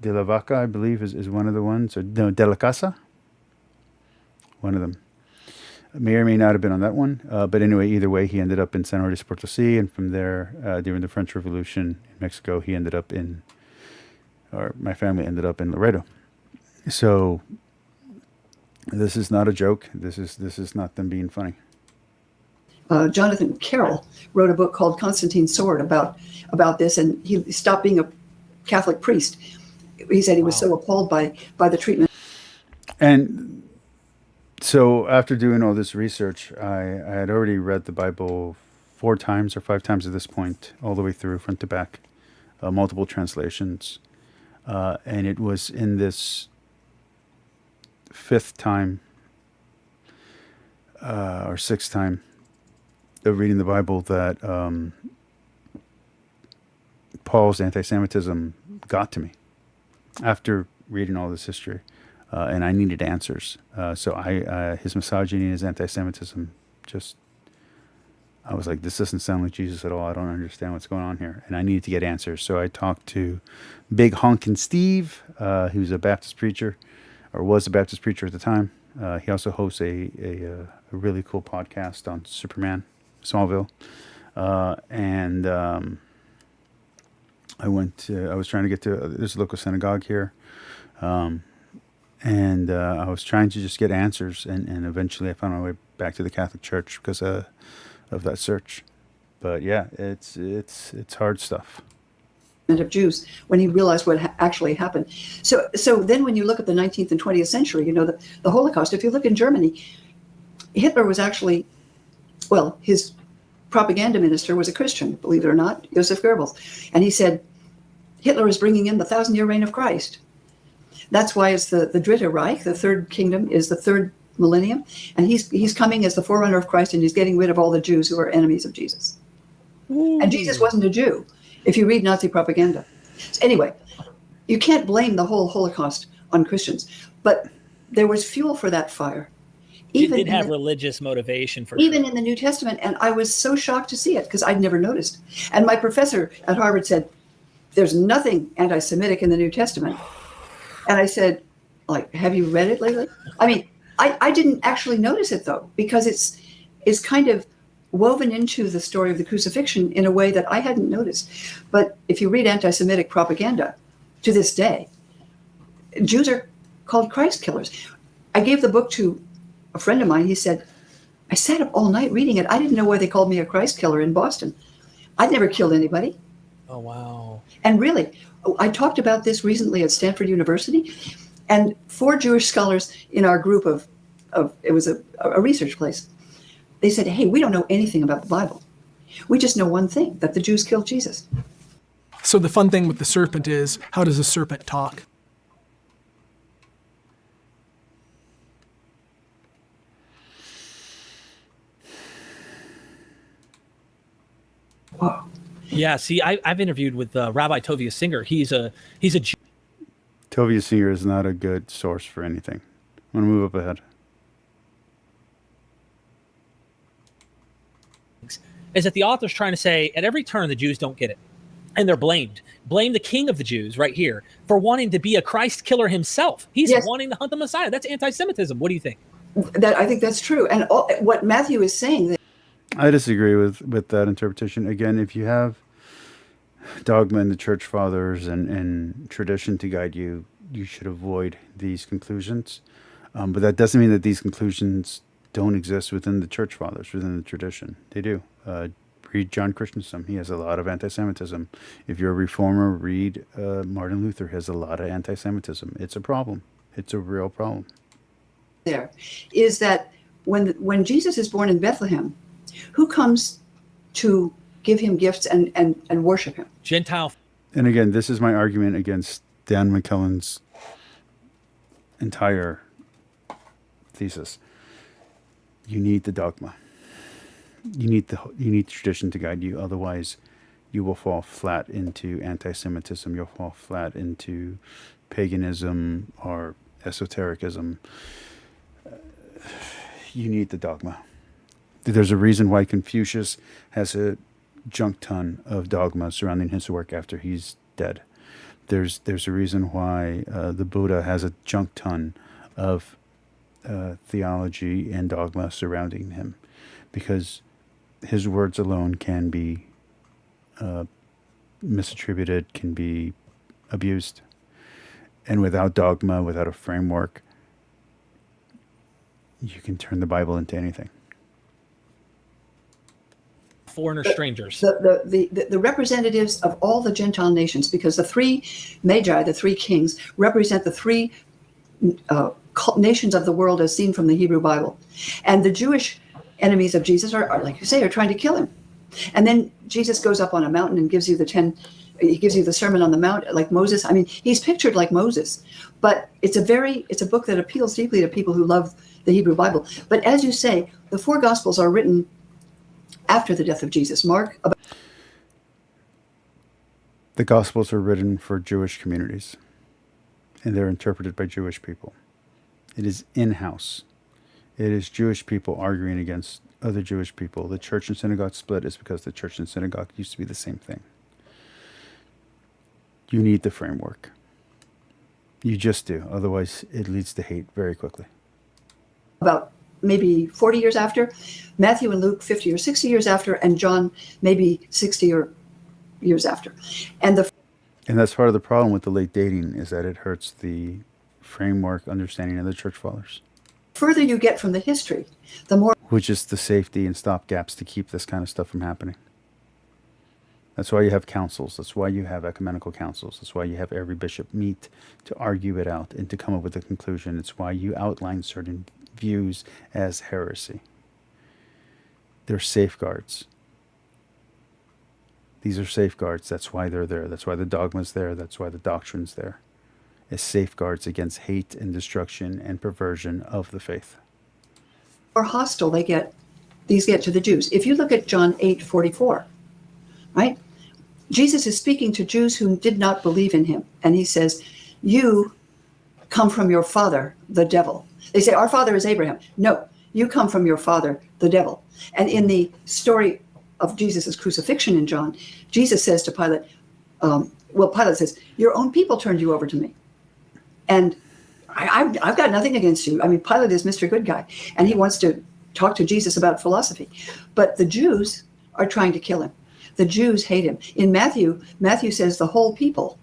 la Vaca, I believe, is one of the ones. Or no, De la Casa, one of them. May or may not have been on that one. But anyway, either way, he ended up in San Luis Potosí, and from there, during the French Revolution in Mexico, my family ended up in Laredo. So this is not a joke. This is not them being funny. Jonathan Carroll wrote a book called Constantine's Sword about this, and he stopped being a Catholic priest. He said he was so appalled by the treatment. And so after doing all this research, I had already read the Bible 4 times or 5 times at this point, all the way through, front to back, multiple translations. And it was in this 5th time or 6th time of reading the Bible that Paul's anti-Semitism got to me after reading all this history. And I needed answers. So his misogyny and his anti-Semitism I was like, this doesn't sound like Jesus at all. I don't understand what's going on here. And I needed to get answers. So I talked to Big Honkin' Steve, who's a Baptist preacher, or was a Baptist preacher at the time. He also hosts a really cool podcast on Superman, Smallville. And I was trying to get to, there's a local synagogue here. And I was trying to just get answers, and eventually I found my way back to the Catholic Church because of that search. But yeah, it's hard stuff. Of Jews when he realized what actually happened. So then when you look at the 19th and 20th century, the Holocaust, if you look in Germany, Hitler was actually, his propaganda minister was a Christian, believe it or not, Joseph Goebbels. And he said, Hitler is bringing in the 1,000-year reign of Christ. That's why it's the Dritte Reich, the third kingdom, is the third millennium. And he's coming as the forerunner of Christ, and he's getting rid of all the Jews who are enemies of Jesus. Ooh. And Jesus wasn't a Jew, if you read Nazi propaganda. So anyway, you can't blame the whole Holocaust on Christians, but there was fuel for that fire. It did have religious motivation for even in the New Testament, and I was so shocked to see it because I'd never noticed. And my professor at Harvard said, "There's nothing anti-Semitic in the New Testament." And I said, "Like, have you read it lately?" I mean, I didn't actually notice it though, because it's kind of woven into the story of the crucifixion in a way that I hadn't noticed. But if you read anti-Semitic propaganda to this day, Jews are called Christ killers. I gave the book to a friend of mine. He said, "I sat up all night reading it. I didn't know why they called me a Christ killer in Boston. I'd never killed anybody." Oh, wow. And really, I talked about this recently at Stanford University, and 4 Jewish scholars in our group of it was a research place. They said, "Hey, we don't know anything about the Bible. We just know one thing, that the Jews killed Jesus." So the fun thing with the serpent is, how does a serpent talk? Whoa. Yeah, see, I've interviewed with Rabbi Tovia Singer. He's a Jew. Tovia Singer is not a good source for anything. I'm going to move up ahead. Is that the author's trying to say, at every turn, the Jews don't get it. And they're blamed. Blame the king of the Jews right here for wanting to be a Christ killer himself. He's wanting to hunt the Messiah. That's anti-Semitism. What do you think? I think that's true. And what Matthew is saying... I disagree with that interpretation. Again, if you have dogma in the church fathers and tradition to guide you, you should avoid these conclusions. But that doesn't mean that these conclusions don't exist within the church fathers, within the tradition. They do. Read John Christensen. He has a lot of anti-Semitism. If you're a reformer, read Martin Luther. He has a lot of anti-Semitism. It's a problem. It's a real problem. There is that when Jesus is born in Bethlehem, who comes to give him gifts and worship him? Gentile. And again, this is my argument against Dan McKellen's entire thesis. You need the dogma. You need the tradition to guide you. Otherwise, you will fall flat into anti-Semitism. You'll fall flat into paganism or esotericism. You need the dogma. There's a reason why Confucius has a junk ton of dogma surrounding his work after he's dead. There's a reason why the Buddha has a junk ton of theology and dogma surrounding him, because his words alone can be misattributed, can be abused. And without dogma, without a framework, you can turn the Bible into anything. Foreigner strangers. The representatives of all the Gentile nations, because the 3 magi, the 3 kings, represent the 3 nations of the world as seen from the Hebrew Bible. And the Jewish enemies of Jesus are, like you say, are trying to kill him. And then Jesus goes up on a mountain and gives you the Sermon on the Mount, like Moses. I mean, he's pictured like Moses, but it's a book that appeals deeply to people who love the Hebrew Bible. But as you say, the 4 Gospels are written after the death of Jesus. Mark. The Gospels are written for Jewish communities, and they're interpreted by Jewish people. It is in-house. It is Jewish people arguing against other Jewish people. The church and synagogue split is because the church and synagogue used to be the same thing. You need the framework. You just do. Otherwise, it leads to hate very quickly. About maybe 40 years after, Matthew and Luke 50 or 60 years after, and John maybe 60 or years after. And that's part of the problem with the late dating, is that it hurts the framework understanding of the church fathers. Further you get from the history, the more... Which is the safety and stopgaps to keep this kind of stuff from happening. That's why you have councils. That's why you have ecumenical councils. That's why you have every bishop meet to argue it out and to come up with a conclusion. It's why you outline certain views as heresy. They're safeguards. These are safeguards. That's why they're there. That's why the dogma's there. That's why the doctrine's there. As safeguards against hate and destruction and perversion of the faith. Or hostile these get to the Jews. If you look at John 8:44, right? Jesus is speaking to Jews who did not believe in him. And he says, you come from your father, the devil. They say, our father is Abraham. No, you come from your father, the devil. And in the story of Jesus' crucifixion in John, Jesus says to Pilate, Pilate says, your own people turned you over to me. And I've got nothing against you. I mean, Pilate is Mr. Good Guy, and he wants to talk to Jesus about philosophy. But the Jews are trying to kill him. The Jews hate him. In Matthew says the whole people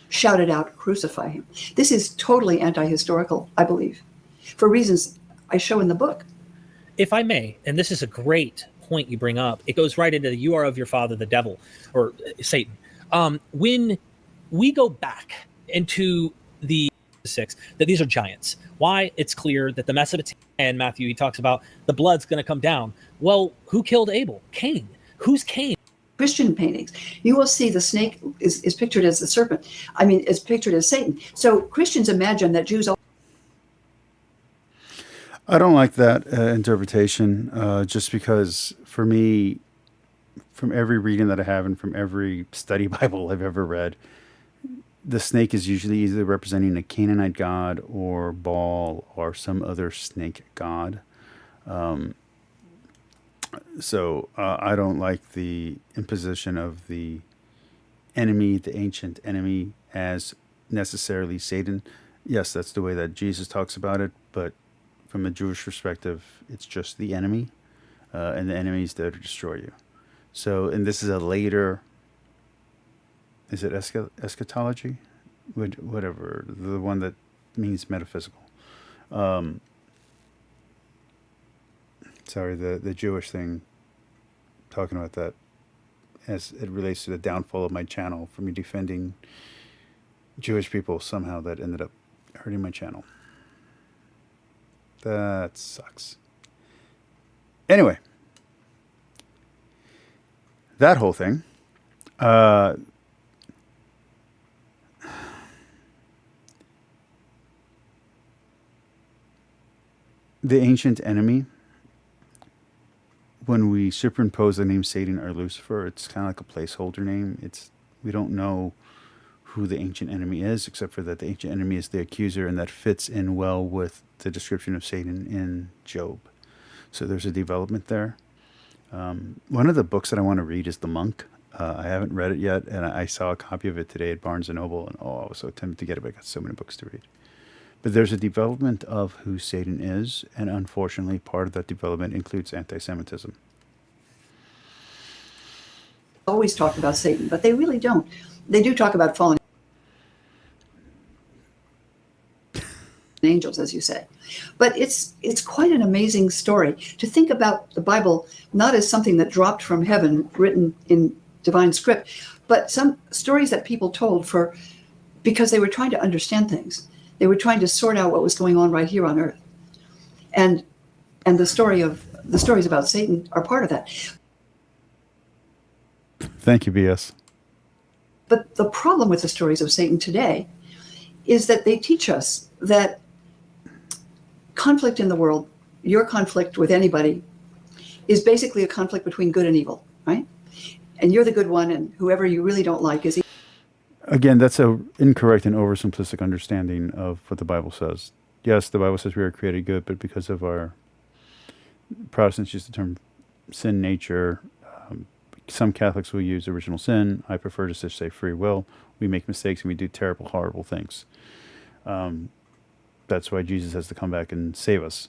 shouted out, crucify him. This is totally anti-historical, I believe, for reasons I show in the book. If I may, and this is a great point you bring up, it goes right into the you are of your father, the devil, or Satan. When we go back into the 6, that these are giants. Why? It's clear that the Mesopotamian, and Matthew, he talks about the blood's going to come down. Well, who killed Abel? Cain. Who's Cain? Christian paintings, you will see the snake is pictured as the serpent. I mean, is pictured as Satan. So Christians imagine that Jews. I don't like that interpretation, just because for me, from every reading that I have and from every study Bible I've ever read, the snake is usually either representing a Canaanite god or Baal or some other snake god. So I don't like the imposition of the enemy, the ancient enemy, as necessarily Satan. Yes, that's the way that Jesus talks about it, but from a Jewish perspective, it's just the enemy, and the enemy is there to destroy you. So, and this is a later, is it eschatology? Whatever, the one that means metaphysical. Sorry, the Jewish thing, talking about that as it relates to the downfall of my channel, for me defending Jewish people somehow, that ended up hurting my channel. That sucks. Anyway, that whole thing, the ancient enemy, when we superimpose the name Satan or Lucifer, it's kind of like a placeholder name. We don't know who the ancient enemy is, except for that the ancient enemy is the accuser, and that fits in well with the description of Satan in Job. So there's a development there. One of the books that I want to read is The Monk. I haven't read it yet, and I saw a copy of it today at Barnes & Noble, and I was so tempted to get it, but I got so many books to read. But there's a development of who Satan is, and unfortunately, part of that development includes anti-Semitism. Always talk about Satan, but they really don't. They do talk about fallen angels, as you say. But it's quite an amazing story to think about the Bible not as something that dropped from heaven, written in divine script, but some stories that people told because they were trying to understand things. They were trying to sort out what was going on right here on earth. And the stories about Satan are part of that. Thank you, BS. But the problem with the stories of Satan today is that they teach us that conflict in the world, your conflict with anybody, is basically a conflict between good and evil, right? And you're the good one, and whoever you really don't like is evil. Again, that's an incorrect and oversimplistic understanding of what the Bible says. Yes, the Bible says we are created good, but because of our, Protestants use the term sin nature. Some Catholics will use original sin. I prefer to just say free will. We make mistakes and we do terrible, horrible things. That's why Jesus has to come back and save us.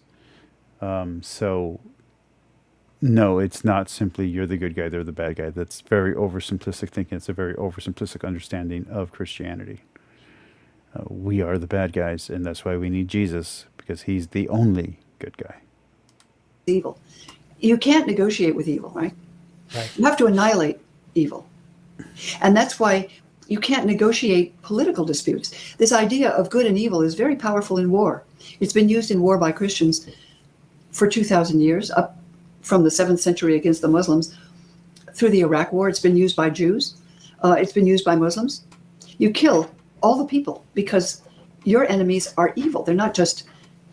So, no, it's not simply you're the good guy, they're the bad guy. That's very oversimplistic thinking. It's a very oversimplistic understanding of Christianity. We are the bad guys, and that's why we need Jesus, because he's the only good guy. Evil. You can't negotiate with evil, right? Right. You have to annihilate evil. And that's why you can't negotiate political disputes. This idea of good and evil is very powerful in war. It's been used in war by Christians for 2,000 years, up from the 7th century against the Muslims, through the Iraq War. It's been used by Jews. It's been used by Muslims. You kill all the people because your enemies are evil. They're not just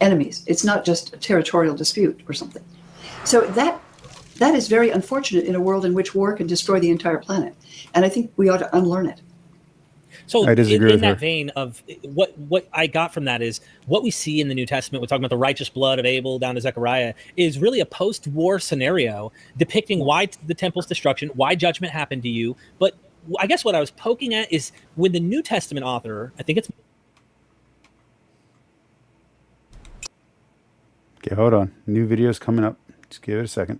enemies. It's not just a territorial dispute or something. So that is very unfortunate in a world in which war can destroy the entire planet. And I think we ought to unlearn it. So I disagree in with that her. vein of what I got from that is what we see in the New Testament, we're talking about the righteous blood of Abel down to Zechariah, is really a post-war scenario depicting why the temple's destruction, why judgment happened to you. But I guess what I was poking at is when the New Testament author, I think it's... Okay, hold on. New video's coming up. Just give it a second.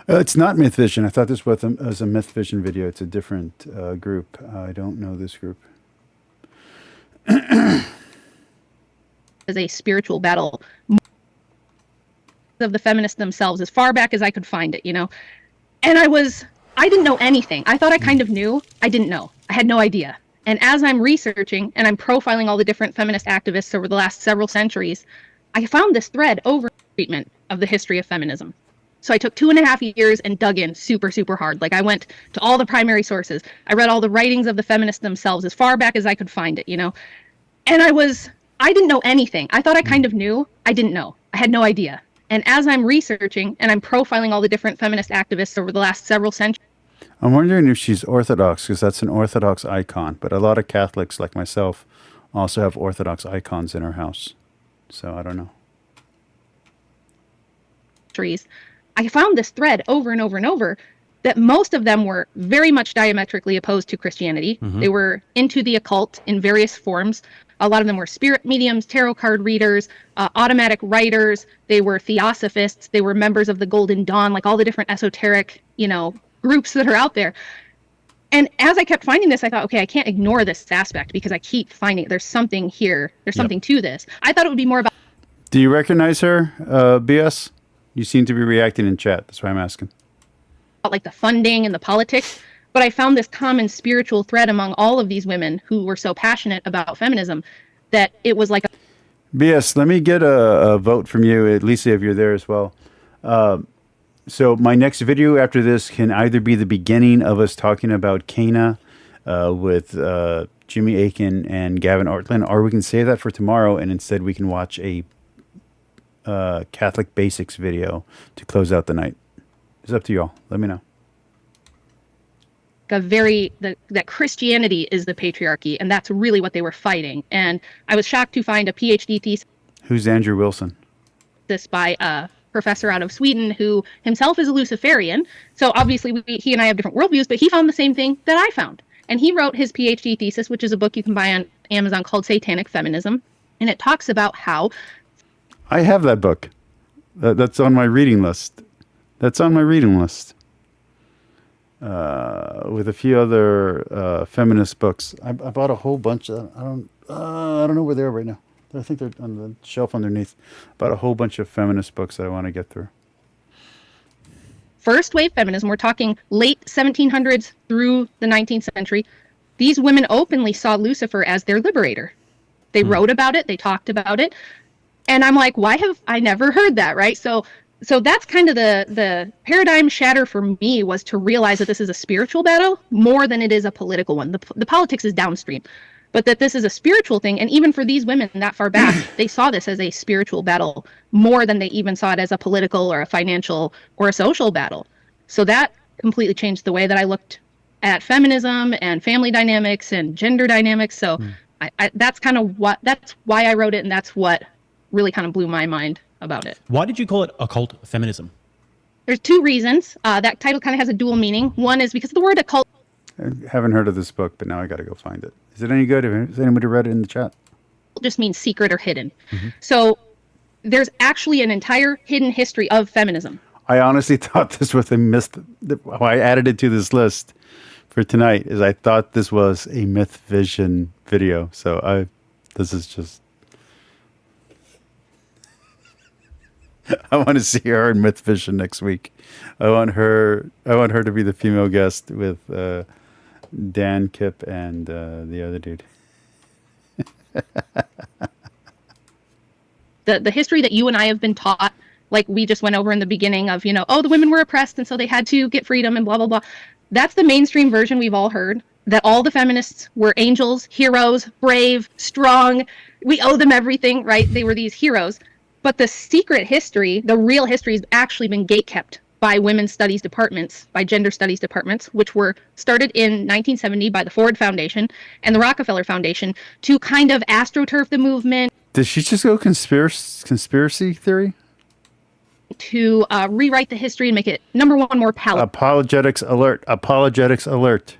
It's not Myth Vision. I thought this was a Myth Vision video. It's a different group. I don't know this group. As a spiritual battle of the feminists themselves, as far back as I could find it, you know. And I didn't know anything. I thought I kind of knew. I didn't know. I had no idea. And as I'm researching and I'm profiling all the different feminist activists over the last several centuries, I found this thread over treatment of the history of feminism. So I took 2.5 years and dug in super, super hard. Like I went to all the primary sources. I read all the writings of the feminists themselves as far back as I could find it, you know. And I didn't know anything. I thought I kind of knew. I didn't know. I had no idea. And as I'm researching and I'm profiling all the different feminist activists over the last several centuries. I'm wondering if she's Orthodox, because that's an Orthodox icon. But a lot of Catholics, like myself, also have Orthodox icons in our house. So I don't know. I found this thread over and over and over that most of them were very much diametrically opposed to Christianity. Mm-hmm. They were into the occult in various forms. A lot of them were spirit mediums, tarot card readers, automatic writers. They were theosophists. They were members of the Golden Dawn, like all the different esoteric, you know, groups that are out there. And as I kept finding this, I thought, okay, I can't ignore this aspect because I keep finding there's something here. There's something to this. I thought it would be more about... Do you recognize her, BS? You seem to be reacting in chat. That's why I'm asking. Like the funding and the politics. But I found this common spiritual thread among all of these women who were so passionate about feminism that it was like... BS, let me get a vote from you, at least if you're there as well. So my next video after this can either be the beginning of us talking about Cana with Jimmy Aiken and Gavin Ortland, or we can save that for tomorrow and instead we can watch a Catholic Basics video to close out the night. It's up to y'all. Let me know. That Christianity is the patriarchy, and that's really what they were fighting. And I was shocked to find a PhD thesis. Who's Andrew Wilson? This by a professor out of Sweden who himself is a Luciferian. So obviously he and I have different worldviews, but he found the same thing that I found. And he wrote his PhD thesis, which is a book you can buy on Amazon called Satanic Feminism. And it talks about how... I have that book. That's on my reading list. With a few other feminist books. I bought a whole bunch of... I don't know where they are right now. I think they're on the shelf underneath. Bought a whole bunch of feminist books that I want to get through. First wave feminism, we're talking late 1700s through the 19th century. These women openly saw Lucifer as their liberator. They wrote about it. They talked about it. And I'm like, why have I never heard that, right? So that's kind of the paradigm shatter for me, was to realize that this is a spiritual battle more than it is a political one. The politics is downstream, but that this is a spiritual thing. And even for these women that far back, they saw this as a spiritual battle more than they even saw it as a political or a financial or a social battle. So that completely changed the way that I looked at feminism and family dynamics and gender dynamics. So that's why I wrote it, and that's what really kind of blew my mind about it. Why did you call it occult feminism? There's two reasons. That title kind of has a dual meaning. One is because the word occult... I haven't heard of this book, but now I got to go find it. Is it any good? Has anybody read it in the chat? Just means secret or hidden. Mm-hmm. So there's actually an entire hidden history of feminism. I honestly thought this was a myth. Why I added it to this list for tonight is I thought this was a Myth Vision video. So this is just... I want to see her in Myth Vision next week. I want her to be the female guest with Dan, Kip, and the other dude. The history that you and I have been taught like we just went over in the beginning of, oh, the women were oppressed and so they had to get freedom and blah, blah, blah. That's the mainstream version we've all heard, that all the feminists were angels, heroes, brave, strong. We owe them everything, right? They were these heroes. But the secret history, the real history, has actually been gatekept by women's studies departments, by gender studies departments, which were started in 1970 by the Ford Foundation and the Rockefeller Foundation to kind of astroturf the movement. Did she just go conspiracy theory? To rewrite the history and make it, number one, more palatable. Apologetics alert. Apologetics alert.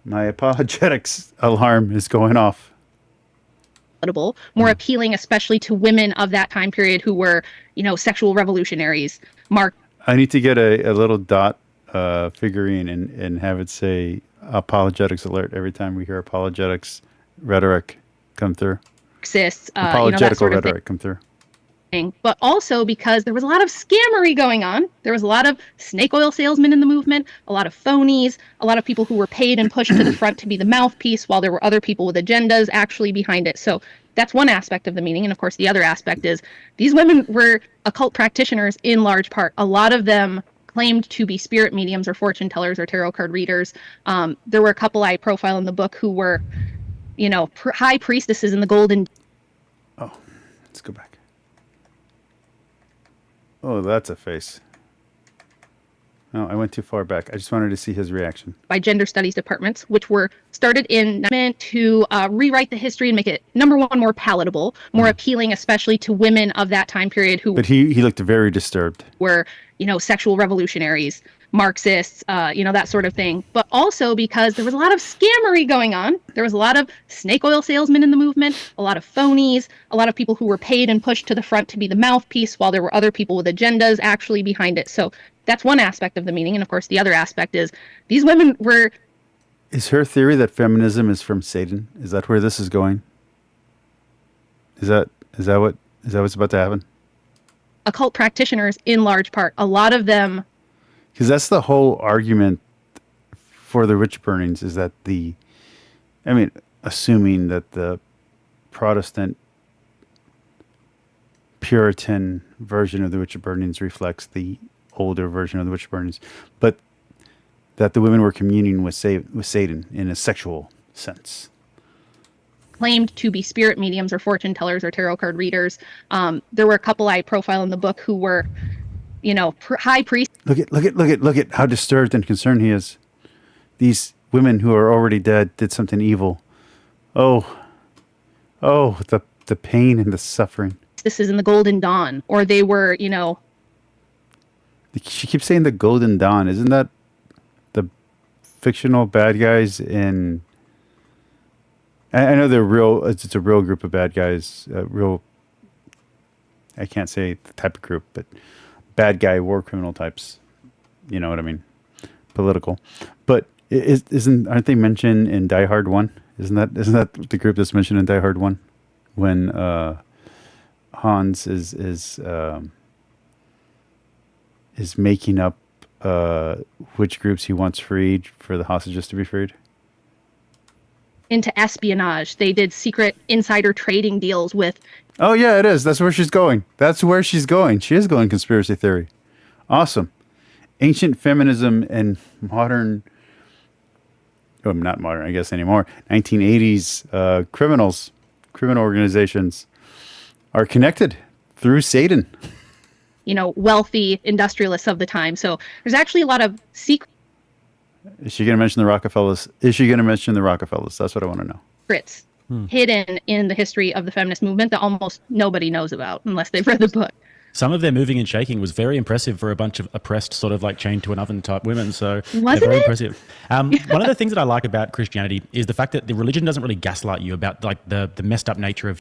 My apologetics alarm is going off. More appealing, especially to women of that time period who were, sexual revolutionaries. I need to get a little dot figurine and have it say apologetics alert every time we hear apologetics rhetoric come through. Apologetical sort of rhetoric come through. But also because there was a lot of scammery going on. There was a lot of snake oil salesmen in the movement, a lot of phonies, a lot of people who were paid and pushed to the front to be the mouthpiece, while there were other people with agendas actually behind it. So that's one aspect of the meaning. And of course, the other aspect is these women were occult practitioners in large part. A lot of them claimed to be spirit mediums or fortune tellers or tarot card readers. There were a couple I profile in the book who were, high priestesses in the golden. Oh, let's go back. Oh, that's a face. No, I went too far back. I just wanted to see his reaction. By gender studies departments, which were started in meant to rewrite the history and make it, number one, more palatable, more appealing, especially to women of that time period who. But he looked very disturbed. Were, sexual revolutionaries, Marxists, that sort of thing. But also because there was a lot of scammery going on. There was a lot of snake oil salesmen in the movement, a lot of phonies, a lot of people who were paid and pushed to the front to be the mouthpiece, while there were other people with agendas actually behind it. So that's one aspect of the meaning. And of course, the other aspect is these women were. Is her theory that feminism is from Satan? Is that where this is going? Is that what's about to happen? Occult practitioners in large part. A lot of them. Because that's the whole argument for the witch burnings, is that assuming that the Protestant Puritan version of the witch burnings reflects the older version of the witch burnings, but that the women were communing with Satan in a sexual sense. Claimed to be spirit mediums or fortune tellers or tarot card readers. There were a couple I profile in the book who were, high priests. Look at how disturbed and concerned he is. These women who are already dead did something evil. Oh, the pain and the suffering. This is in the Golden Dawn, or they were, She keeps saying the Golden Dawn. Isn't that the fictional bad guys in? I know they're real. It's a real group of bad guys. I can't say the type of group, but bad guy war criminal types. You know what I mean? Political. But aren't they mentioned in Die Hard 1? Isn't that the group that's mentioned in Die Hard 1 when Hans is making up which groups he wants freed for the hostages to be freed? Into espionage. They did secret insider trading deals with. Oh yeah, it is. That's where she's going. She is going conspiracy theory. Awesome. Ancient feminism and modern, not modern, I guess anymore, 1980s criminal organizations are connected through Satan. Wealthy industrialists of the time. So there's actually a lot of secret. Is she going to mention the Rockefellers? That's what I want to know. Secrets hidden in the history of the feminist movement that almost nobody knows about unless they've read the book. Some of their moving and shaking was very impressive for a bunch of oppressed, sort of like chained to an oven type women. So they're very impressive. One of the things that I like about Christianity is the fact that the religion doesn't really gaslight you about like the messed up nature of.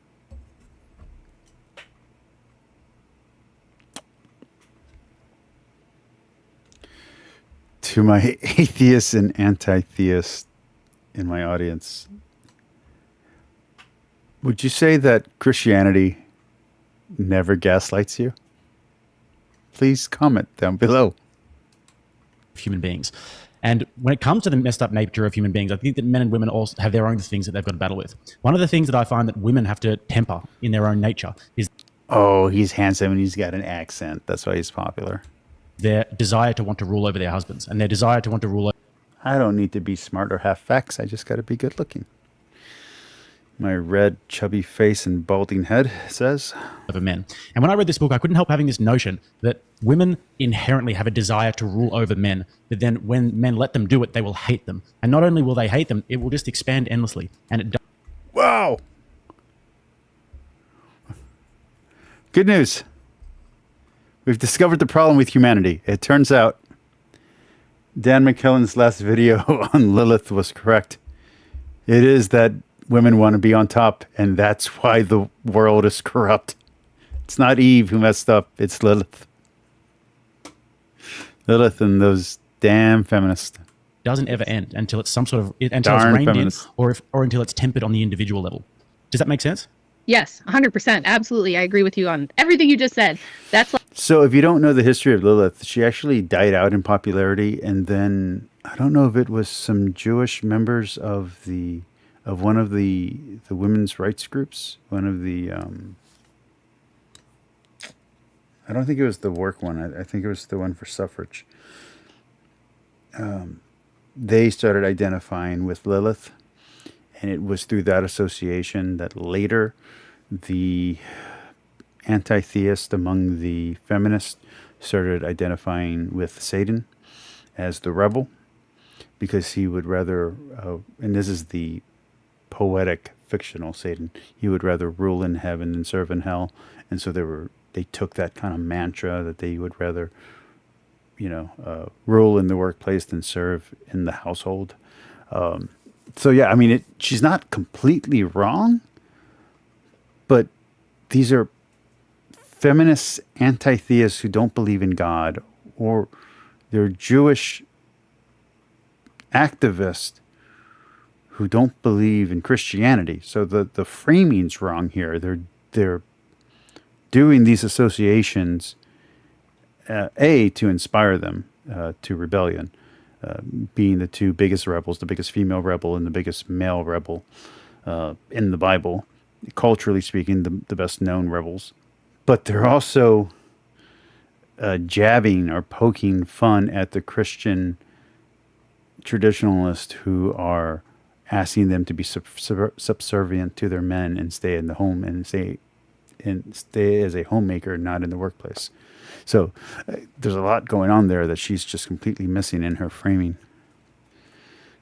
To my atheists and anti-theists in my audience, would you say that Christianity never gaslights you? Please comment down below. Human beings. And when it comes to the messed up nature of human beings, I think that men and women also have their own things that they've got to battle with. One of the things that I find that women have to temper in their own nature is. Oh, he's handsome and he's got an accent. That's why he's popular. Their desire to want to rule over their husbands and their desire to want to rule over. I don't need to be smart or have facts. I just got to be good looking. My red, chubby face and balding head says. Over men. And when I read this book, I couldn't help having this notion that women inherently have a desire to rule over men, but then when men let them do it, they will hate them. And not only will they hate them, it will just expand endlessly. And it does. Wow. Good news. We've discovered the problem with humanity. It turns out Dan McKellen's last video on Lilith was correct. It is that women want to be on top, and that's why the world is corrupt. It's not Eve who messed up, it's Lilith. Lilith and those damn feminists. Doesn't ever end until it's some sort of until it's reined in, or until it's tempered on the individual level. Does that make sense? Yes, 100%. Absolutely. I agree with you on everything you just said. That's like, so if you don't know the history of Lilith, she actually died out in popularity, and then I don't know if it was some Jewish members of one of the women's rights groups, one of the I don't think it was the work one. I think it was the one for suffrage. They started identifying with Lilith, and it was through that association that later the anti-theist among the feminists started identifying with Satan as the rebel, because he would rather, and this is the poetic fictional Satan, he would rather rule in heaven than serve in hell. And so they took that kind of mantra that they would rather, rule in the workplace than serve in the household. So yeah, I mean, she's not completely wrong, but these are feminists, anti-theists who don't believe in God, or they're Jewish activists who don't believe in Christianity. So the framing's wrong here. They're doing these associations, to inspire them to rebellion, being the two biggest rebels, the biggest female rebel and the biggest male rebel in the Bible, culturally speaking, the best known rebels. But they're also jabbing or poking fun at the Christian traditionalists who are asking them to be subservient to their men and stay in the home and stay as a homemaker, not in the workplace. So there's a lot going on there that she's just completely missing in her framing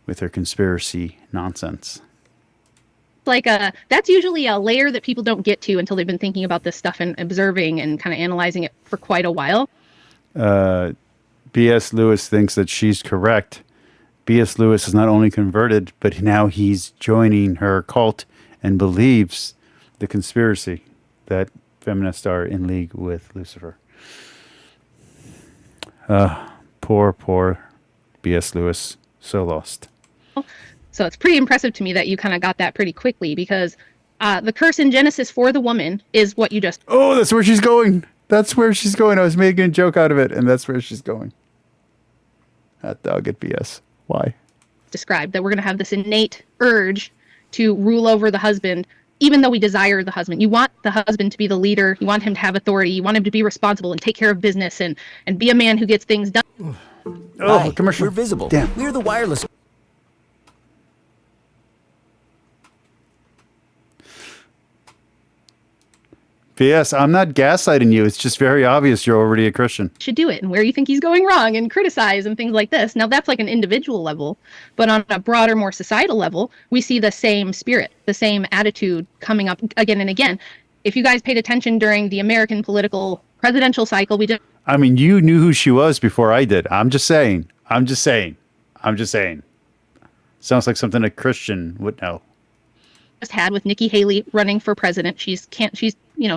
with her conspiracy nonsense. like that's usually a layer that people don't get to until they've been thinking about this stuff and observing and kind of analyzing it for quite a while. B.S. Lewis thinks that she's correct. B.S. Lewis is not only converted, but now he's joining her cult and believes the conspiracy that feminists are in league with Lucifer. Poor B.S. Lewis. So lost. So it's pretty impressive to me that you kind of got that pretty quickly, because the curse in Genesis for the woman is what you just... Oh, that's where she's going. That's where she's going. I was making a joke out of it, and that's where she's going. Hot dog at BS. Why? Described that we're going to have this innate urge to rule over the husband, even though we desire the husband. You want the husband to be the leader. You want him to have authority. You want him to be responsible and take care of business and be a man who gets things done. Oh, Hi, commercial. we're visible. Damn. We're the wireless. P.S. I'm not gaslighting you. It's just very obvious you're already a Christian. Should do it, and where you think he's going wrong, and criticize and things like this. Now that's like an individual level, but on a broader, more societal level, we see the same spirit, the same attitude coming up again and again. If you guys paid attention during the American political presidential cycle, we just... I mean, you knew who she was before I did. I'm just saying. Sounds like something a Christian would know. Just had with Nikki Haley running for president. She's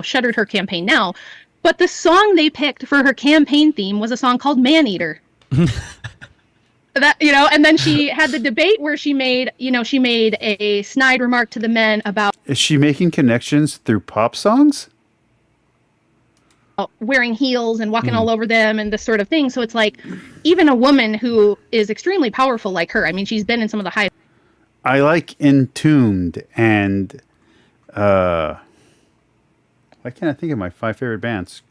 shuttered her campaign now, but the song they picked for her campaign theme was a song called Man Eater. And then she had the debate where she made a snide remark to the men about... Is she making connections through pop songs? Wearing heels and walking all over them and this sort of thing. So it's like, even a woman who is extremely powerful like her, I mean, she's been in some of the highest... I like Entombed and Why can't I think of my 5 favorite bands?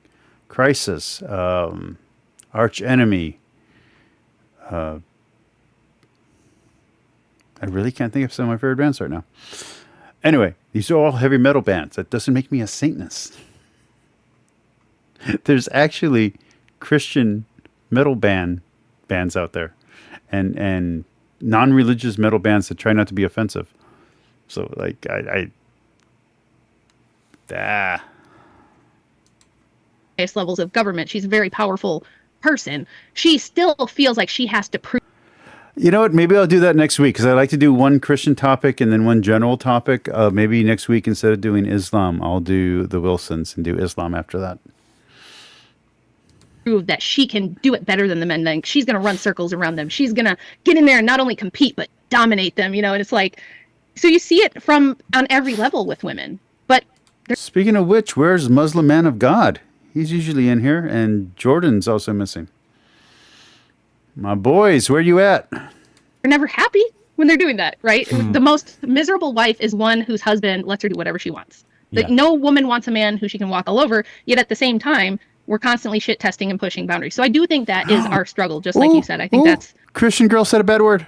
Crisis, Arch Enemy. I really can't think of some of my favorite bands right now. Anyway, these are all heavy metal bands. That doesn't make me a Satanist. There's actually Christian metal bands out there, and non-religious metal bands that try not to be offensive. So, like, levels of government. She's a very powerful person. She still feels like she has to prove. You know what? Maybe I'll do that next week because I like to do one Christian topic and then one general topic. Maybe next week, instead of doing Islam, I'll do the Wilsons and do Islam after that. Prove that she can do it better than the men. Then she's going to run circles around them. She's going to get in there and not only compete but dominate them. You know, and it's like, so you see it from on every level with women. But speaking of which, where's Muslim Man of God? He's usually in here, and Jordan's also missing. My boys, where you at? They're never happy when they're doing that, right? The most miserable wife is one whose husband lets her do whatever she wants. Like, no woman wants a man who she can walk all over, yet at the same time, we're constantly shit testing and pushing boundaries. So I do think that is our struggle, just like you said. I think that's... Christian girl said a bad word.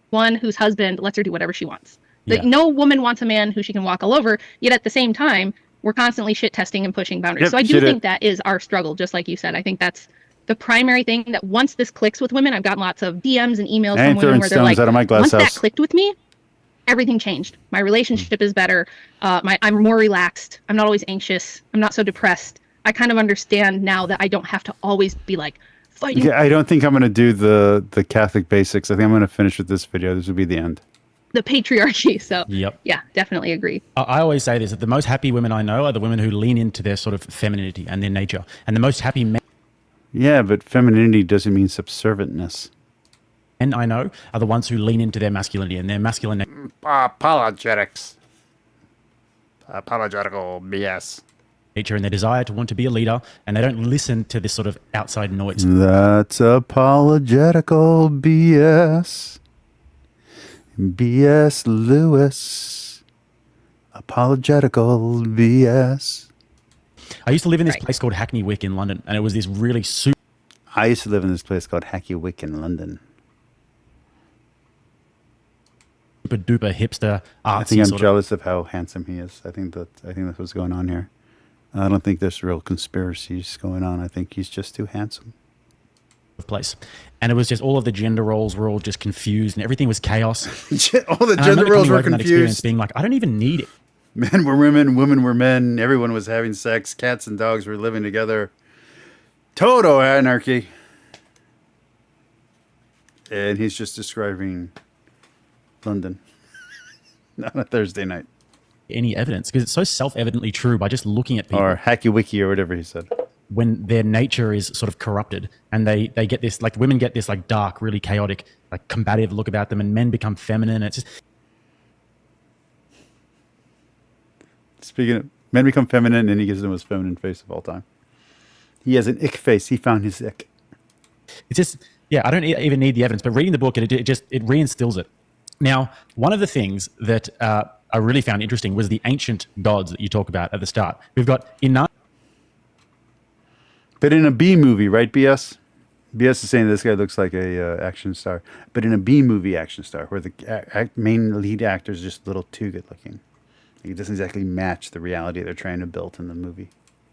One whose husband lets her do whatever she wants. Like, no woman wants a man who she can walk all over, yet at the same time, we're constantly shit testing and pushing boundaries. So I do think that is our struggle, just like you said. I think that's the primary thing that once this clicks with women, I've gotten lots of DMs and emails from women where they're like, once that clicked with me, everything changed. My relationship is better. I'm more relaxed. I'm not always anxious. I'm not so depressed. I kind of understand now that I don't have to always be like fighting. Yeah, I don't think I'm going to do the Catholic basics. I think I'm going to finish with this video. This will be the end. The patriarchy. So yep. Yeah, definitely agree. I always say this, that the most happy women I know are the women who lean into their sort of femininity and their nature. And the most happy men... Yeah, but femininity doesn't mean subservientness. Men I know are the ones who lean into their masculinity and their masculine... Apologetics. Apologetical BS. Nature and their desire to want to be a leader, and they don't listen to this sort of outside noise. That's apologetical BS. BS Lewis. Apologetical BS. I used to live in this place called Hackney Wick in London, and it was this really super... I used to live in this place called Hackney Wick in London. Super duper hipster artsy. I think I'm jealous of how handsome he is. I think that's what's going on here. I don't think there's real conspiracies going on. I think he's just too handsome. Place, and it was just all of the gender roles were all just confused, and everything was chaos. All the gender roles were confused. Being like, I don't even need it. Men were women, women were men. Everyone was having sex. Cats and dogs were living together. Total anarchy. And he's just describing London on a Thursday night. Any evidence, because it's so self-evidently true by just looking at people. Or hacky wiki or whatever he said. When their nature is sort of corrupted, and they get this, like, women get this like dark, really chaotic, like combative look about them, and men become feminine. It's just... Speaking of men become feminine, and he gives them his feminine face of all time. He has an ick face. He found his ick. It's just, yeah, I don't even need the evidence, but reading the book, it reinstills it. Now, one of the things that I really found interesting was the ancient gods that you talk about at the start. We've got Inanna. But in a B movie, right, BS? BS is saying this guy looks like a action star. But in a B movie action star, where the main lead actor is just a little too good looking. It doesn't exactly match the reality they're trying to build in the movie.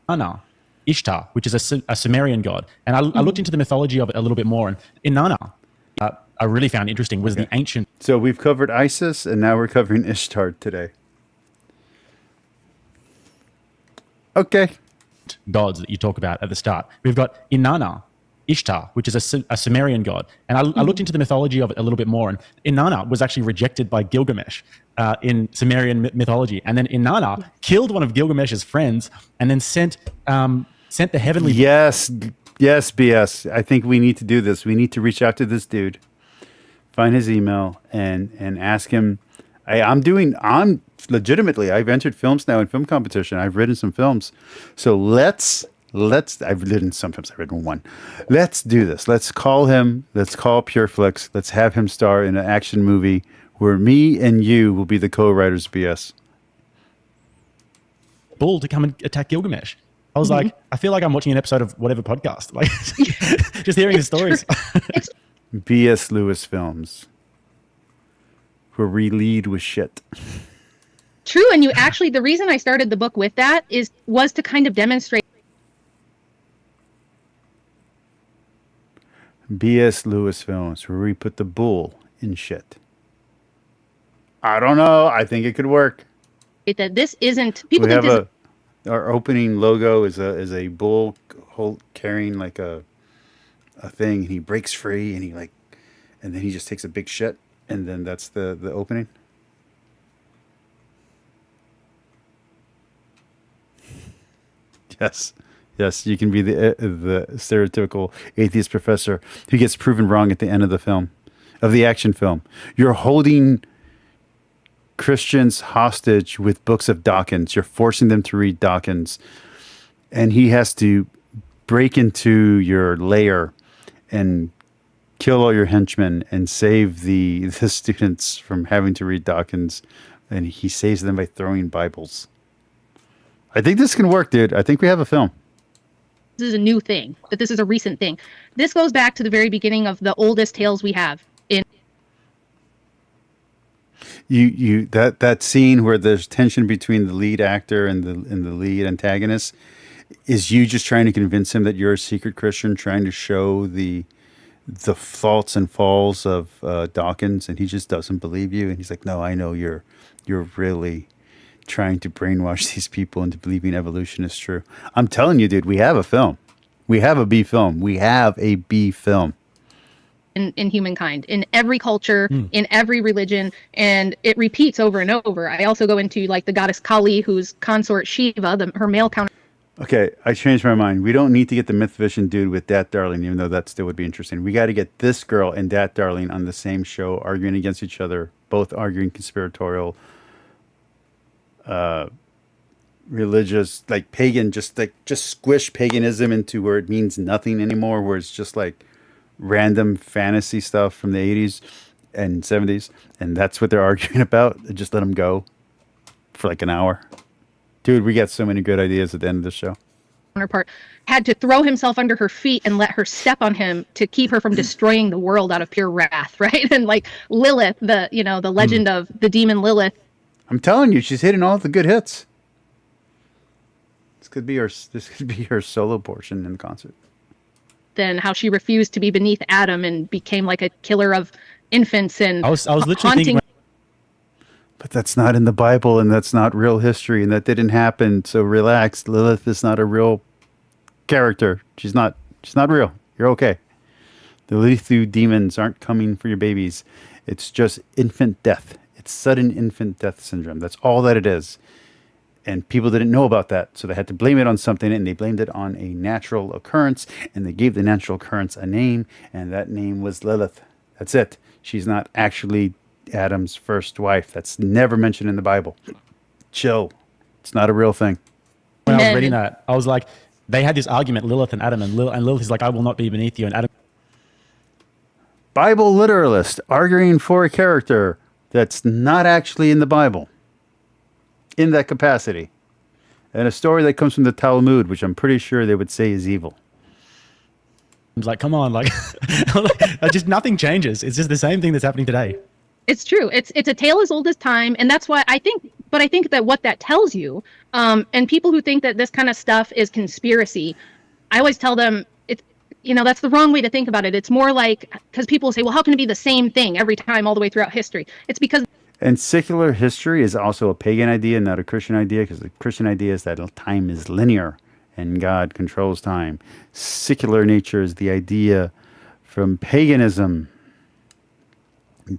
Inanna, Ishtar, which is a Sumerian god. And I looked into the mythology of it a little bit more. And Inanna, I really found interesting, was the ancient... So we've covered Isis, and now we're covering Ishtar today. Okay. Gods that you talk about at the start. We've got Inanna, Ishtar, which is a Sumerian god. And I looked into the mythology of it a little bit more. And Inanna was actually rejected by Gilgamesh in Sumerian mythology. And then Inanna killed one of Gilgamesh's friends and then sent the heavenly... Yes, BS. I think we need to do this. We need to reach out to this dude, find his email, and ask him... I'm legitimately, I've entered films now in film competition. I've written some films. So I've written some films. I've written one. Let's do this. Let's call him. Let's call PureFlix. Let's have him star in an action movie where me and you will be the co-writers, BS. bull to come and attack Gilgamesh. I was like, I feel like I'm watching an episode of whatever podcast, like just hearing the stories. B.S. Lewis films, where we lead with shit. True, and you actually, the reason I started the book with that was to kind of demonstrate. B.S. Lewis films, where we put the bull in shit. I don't know. I think it could work. That this isn't. People we think have our opening logo is a bull carrying like a thing, and he breaks free, and and then he just takes a big shit, and then that's the opening. Yes, you can be the stereotypical atheist professor who gets proven wrong at the end of the action film. You're holding Christians hostage with books of Dawkins. You're forcing them to read Dawkins, and he has to break into your lair and kill all your henchmen and save the students from having to read Dawkins, and he saves them by throwing Bibles. I think this can work, dude. I think we have a film. This is a new thing, that this is a recent thing. This goes back to the very beginning of the oldest tales we have. That scene where there's tension between the lead actor and the lead antagonist is you just trying to convince him that you're a secret Christian, trying to show the faults and falls of Dawkins, and he just doesn't believe you. And he's like, "No, I know you're really trying to brainwash these people into believing evolution is true." I'm telling you, dude, we have a film. We have a B film. We have a B film. In humankind, in every culture, in every religion, and it repeats over and over. I also go into like the goddess Kali, whose consort Shiva, her male counter. Okay, I changed my mind. We don't need to get the myth vision dude with Dat Darling, even though that still would be interesting. We got to get this girl and Dat Darling on the same show, arguing against each other, both arguing conspiratorial, religious, like pagan, just squish paganism into where it means nothing anymore, where it's just like random fantasy stuff from the 80s and 70s, and that's what they're arguing about. Just let them go for like an hour. Dude, we got so many good ideas at the end of the show. Counterpart had to throw himself under her feet and let her step on him to keep her from destroying the world out of pure wrath, right? And like Lilith, the legend of the demon Lilith. I'm telling you, she's hitting all the good hits. This could be her solo portion in the concert. Then how she refused to be beneath Adam and became like a killer of infants and I was literally haunting. thinking. But that's not in the Bible, and that's not real history, and that didn't happen. So relax. Lilith is not a real character. She's not real. You're okay. The Lethu demons aren't coming for your babies. It's just infant death. It's sudden infant death syndrome. That's all that it is. And people didn't know about that, so they had to blame it on something, and they blamed it on a natural occurrence, and they gave the natural occurrence a name, and that name was Lilith. That's it. She's not actually Adam's first wife. That's never mentioned in the Bible. Chill. It's not a real thing. When I was reading that, I was like, they had this argument, Lilith and Adam, and Lilith is like, I will not be beneath you, and Adam. Bible literalist arguing for a character that's not actually in the Bible in that capacity. And a story that comes from the Talmud, which I'm pretty sure they would say is evil. I was like, come on, like, just nothing changes. It's just the same thing that's happening today. It's true. It's a tale as old as time, and that's why I think that what that tells you, and people who think that this kind of stuff is conspiracy, I always tell them that's the wrong way to think about it. It's more like, because people say, well, how can it be the same thing every time all the way throughout history? It's because. And secular history is also a pagan idea, not a Christian idea, because the Christian idea is that time is linear and God controls time. Secular nature is the idea from paganism.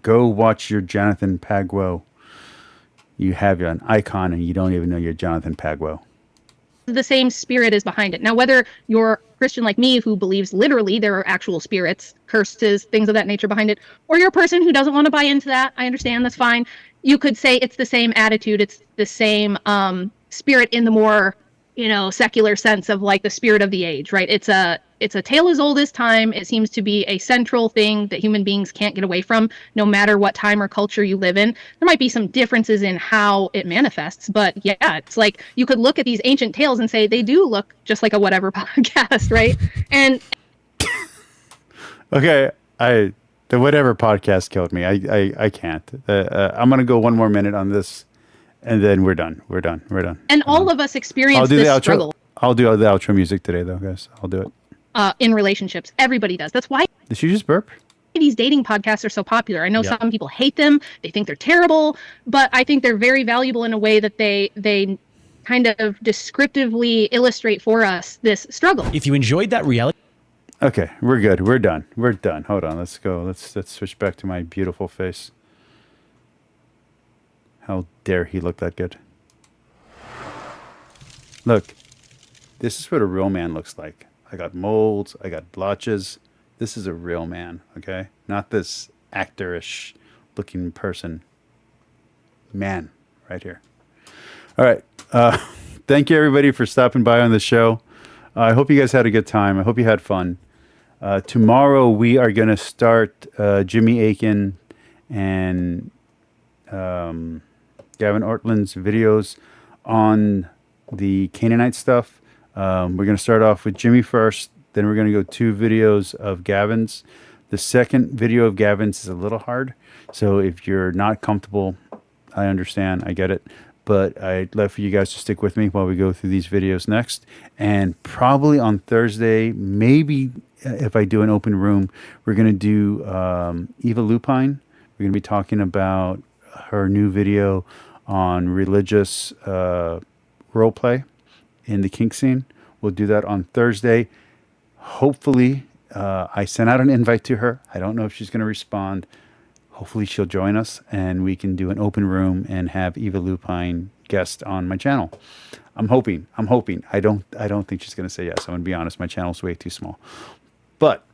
Go watch your Jonathan Paguo. You have an icon and you don't even know you're Jonathan Paguo. The same spirit is behind it. Now, whether you're Christian like me, who believes literally there are actual spirits, curses, things of that nature behind it, or you're a person who doesn't want to buy into that, I understand, that's fine. You could say it's the same attitude, it's the same spirit in the more, secular sense of like the spirit of the age, right? It's It's a tale as old as time. It seems to be a central thing that human beings can't get away from, no matter what time or culture you live in. There might be some differences in how it manifests, but yeah, it's like you could look at these ancient tales and say they do look just like a whatever podcast, right? And okay, the whatever podcast killed me. I can't. I'm gonna go one more minute on this, and then we're done. We're done. And all of us experience this struggle. I'll do the outro music today, though, guys. I'll do it. In relationships, everybody does. That's why. Did you just burp? These dating podcasts are so popular. I know some people hate them. They think they're terrible, but I think they're very valuable in a way that they kind of descriptively illustrate for us this struggle. If you enjoyed that reality. Okay, we're good. We're done. We're done. Hold on. Let's go. Let's switch back to my beautiful face. How dare he look that good? Look, this is what a real man looks like. I got molds. I got blotches. This is a real man, okay? Not this actorish looking person. Man, right here. All right. Thank you, everybody, for stopping by on the show. I hope you guys had a good time. I hope you had fun. Tomorrow, we are going to start Jimmy Akin and Gavin Ortland's videos on the Canaanite stuff. We're going to start off with Jimmy first. Then we're going to go 2 videos of Gavin's. The second video of Gavin's is a little hard. So if you're not comfortable, I understand. I get it. But I'd love for you guys to stick with me while we go through these videos next. And probably on Thursday, maybe if I do an open room, we're going to do Eva Lupine. We're going to be talking about her new video on religious role play in the kink scene. We'll do that on Thursday. Hopefully, I sent out an invite to her. I don't know if she's going to respond. Hopefully she'll join us and we can do an open room and have Eva Lupine guest on my channel. I'm hoping. I don't think she's going to say yes. I'm going to be honest. My channel's way too small. But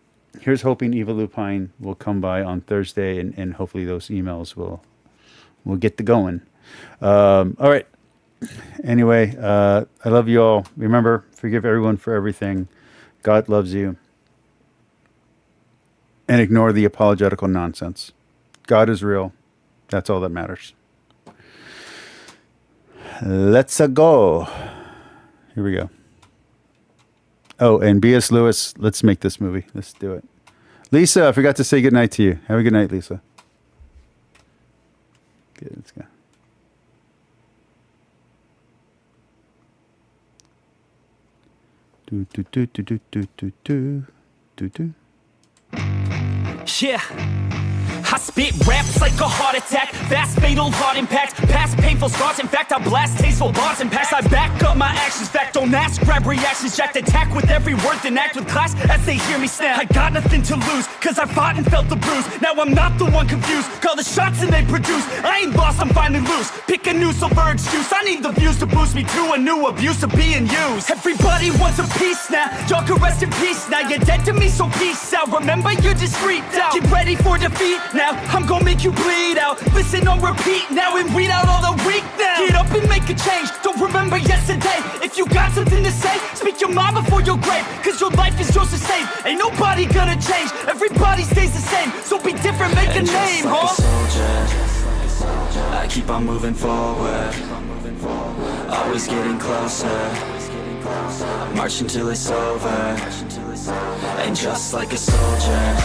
here's hoping Eva Lupine will come by on Thursday and hopefully those emails will get to going. All right. Anyway, I love you all. Remember, forgive everyone for everything. God loves you. And ignore the apologetical nonsense. God is real. That's all that matters. Let's go. Here we go. Oh, and B.S. Lewis, let's make this movie. Let's do it. Lisa, I forgot to say goodnight to you. Have a good night, Lisa. Good, let's go. Do do do do do do do do do do. Yeah. I spit raps like a heart attack, fast fatal heart impact, past painful scars. In fact, I blast tasteful bars and packs. I back up my actions, fact don't ask, grab reactions, jacked attack with every word, then act with class as they hear me snap. I got nothing to lose, cause I fought and felt the bruise. Now I'm not the one confused, call the shots and they produce. I ain't lost, I'm finally loose, pick a new silver excuse. I need the views to boost me to a new abuse of being used. Everybody wants a piece now, y'all can rest in peace now. You're dead to me, so peace out. Remember you're discreet out, get ready for defeat now. I'm gonna make you bleed out. Listen on repeat now and weed out all the weak now. Get up and make a change. Don't remember yesterday. If you got something to say, speak your mind before your grave. Cause your life is yours to save. Ain't nobody gonna change. Everybody stays the same. So be different, make a name, huh? I keep on moving forward. Always getting closer. I march until it's over. And just like a soldier,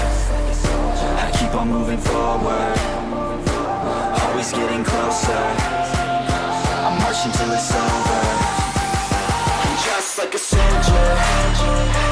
I keep on moving forward, always getting closer. I march until it's over. And just like a soldier,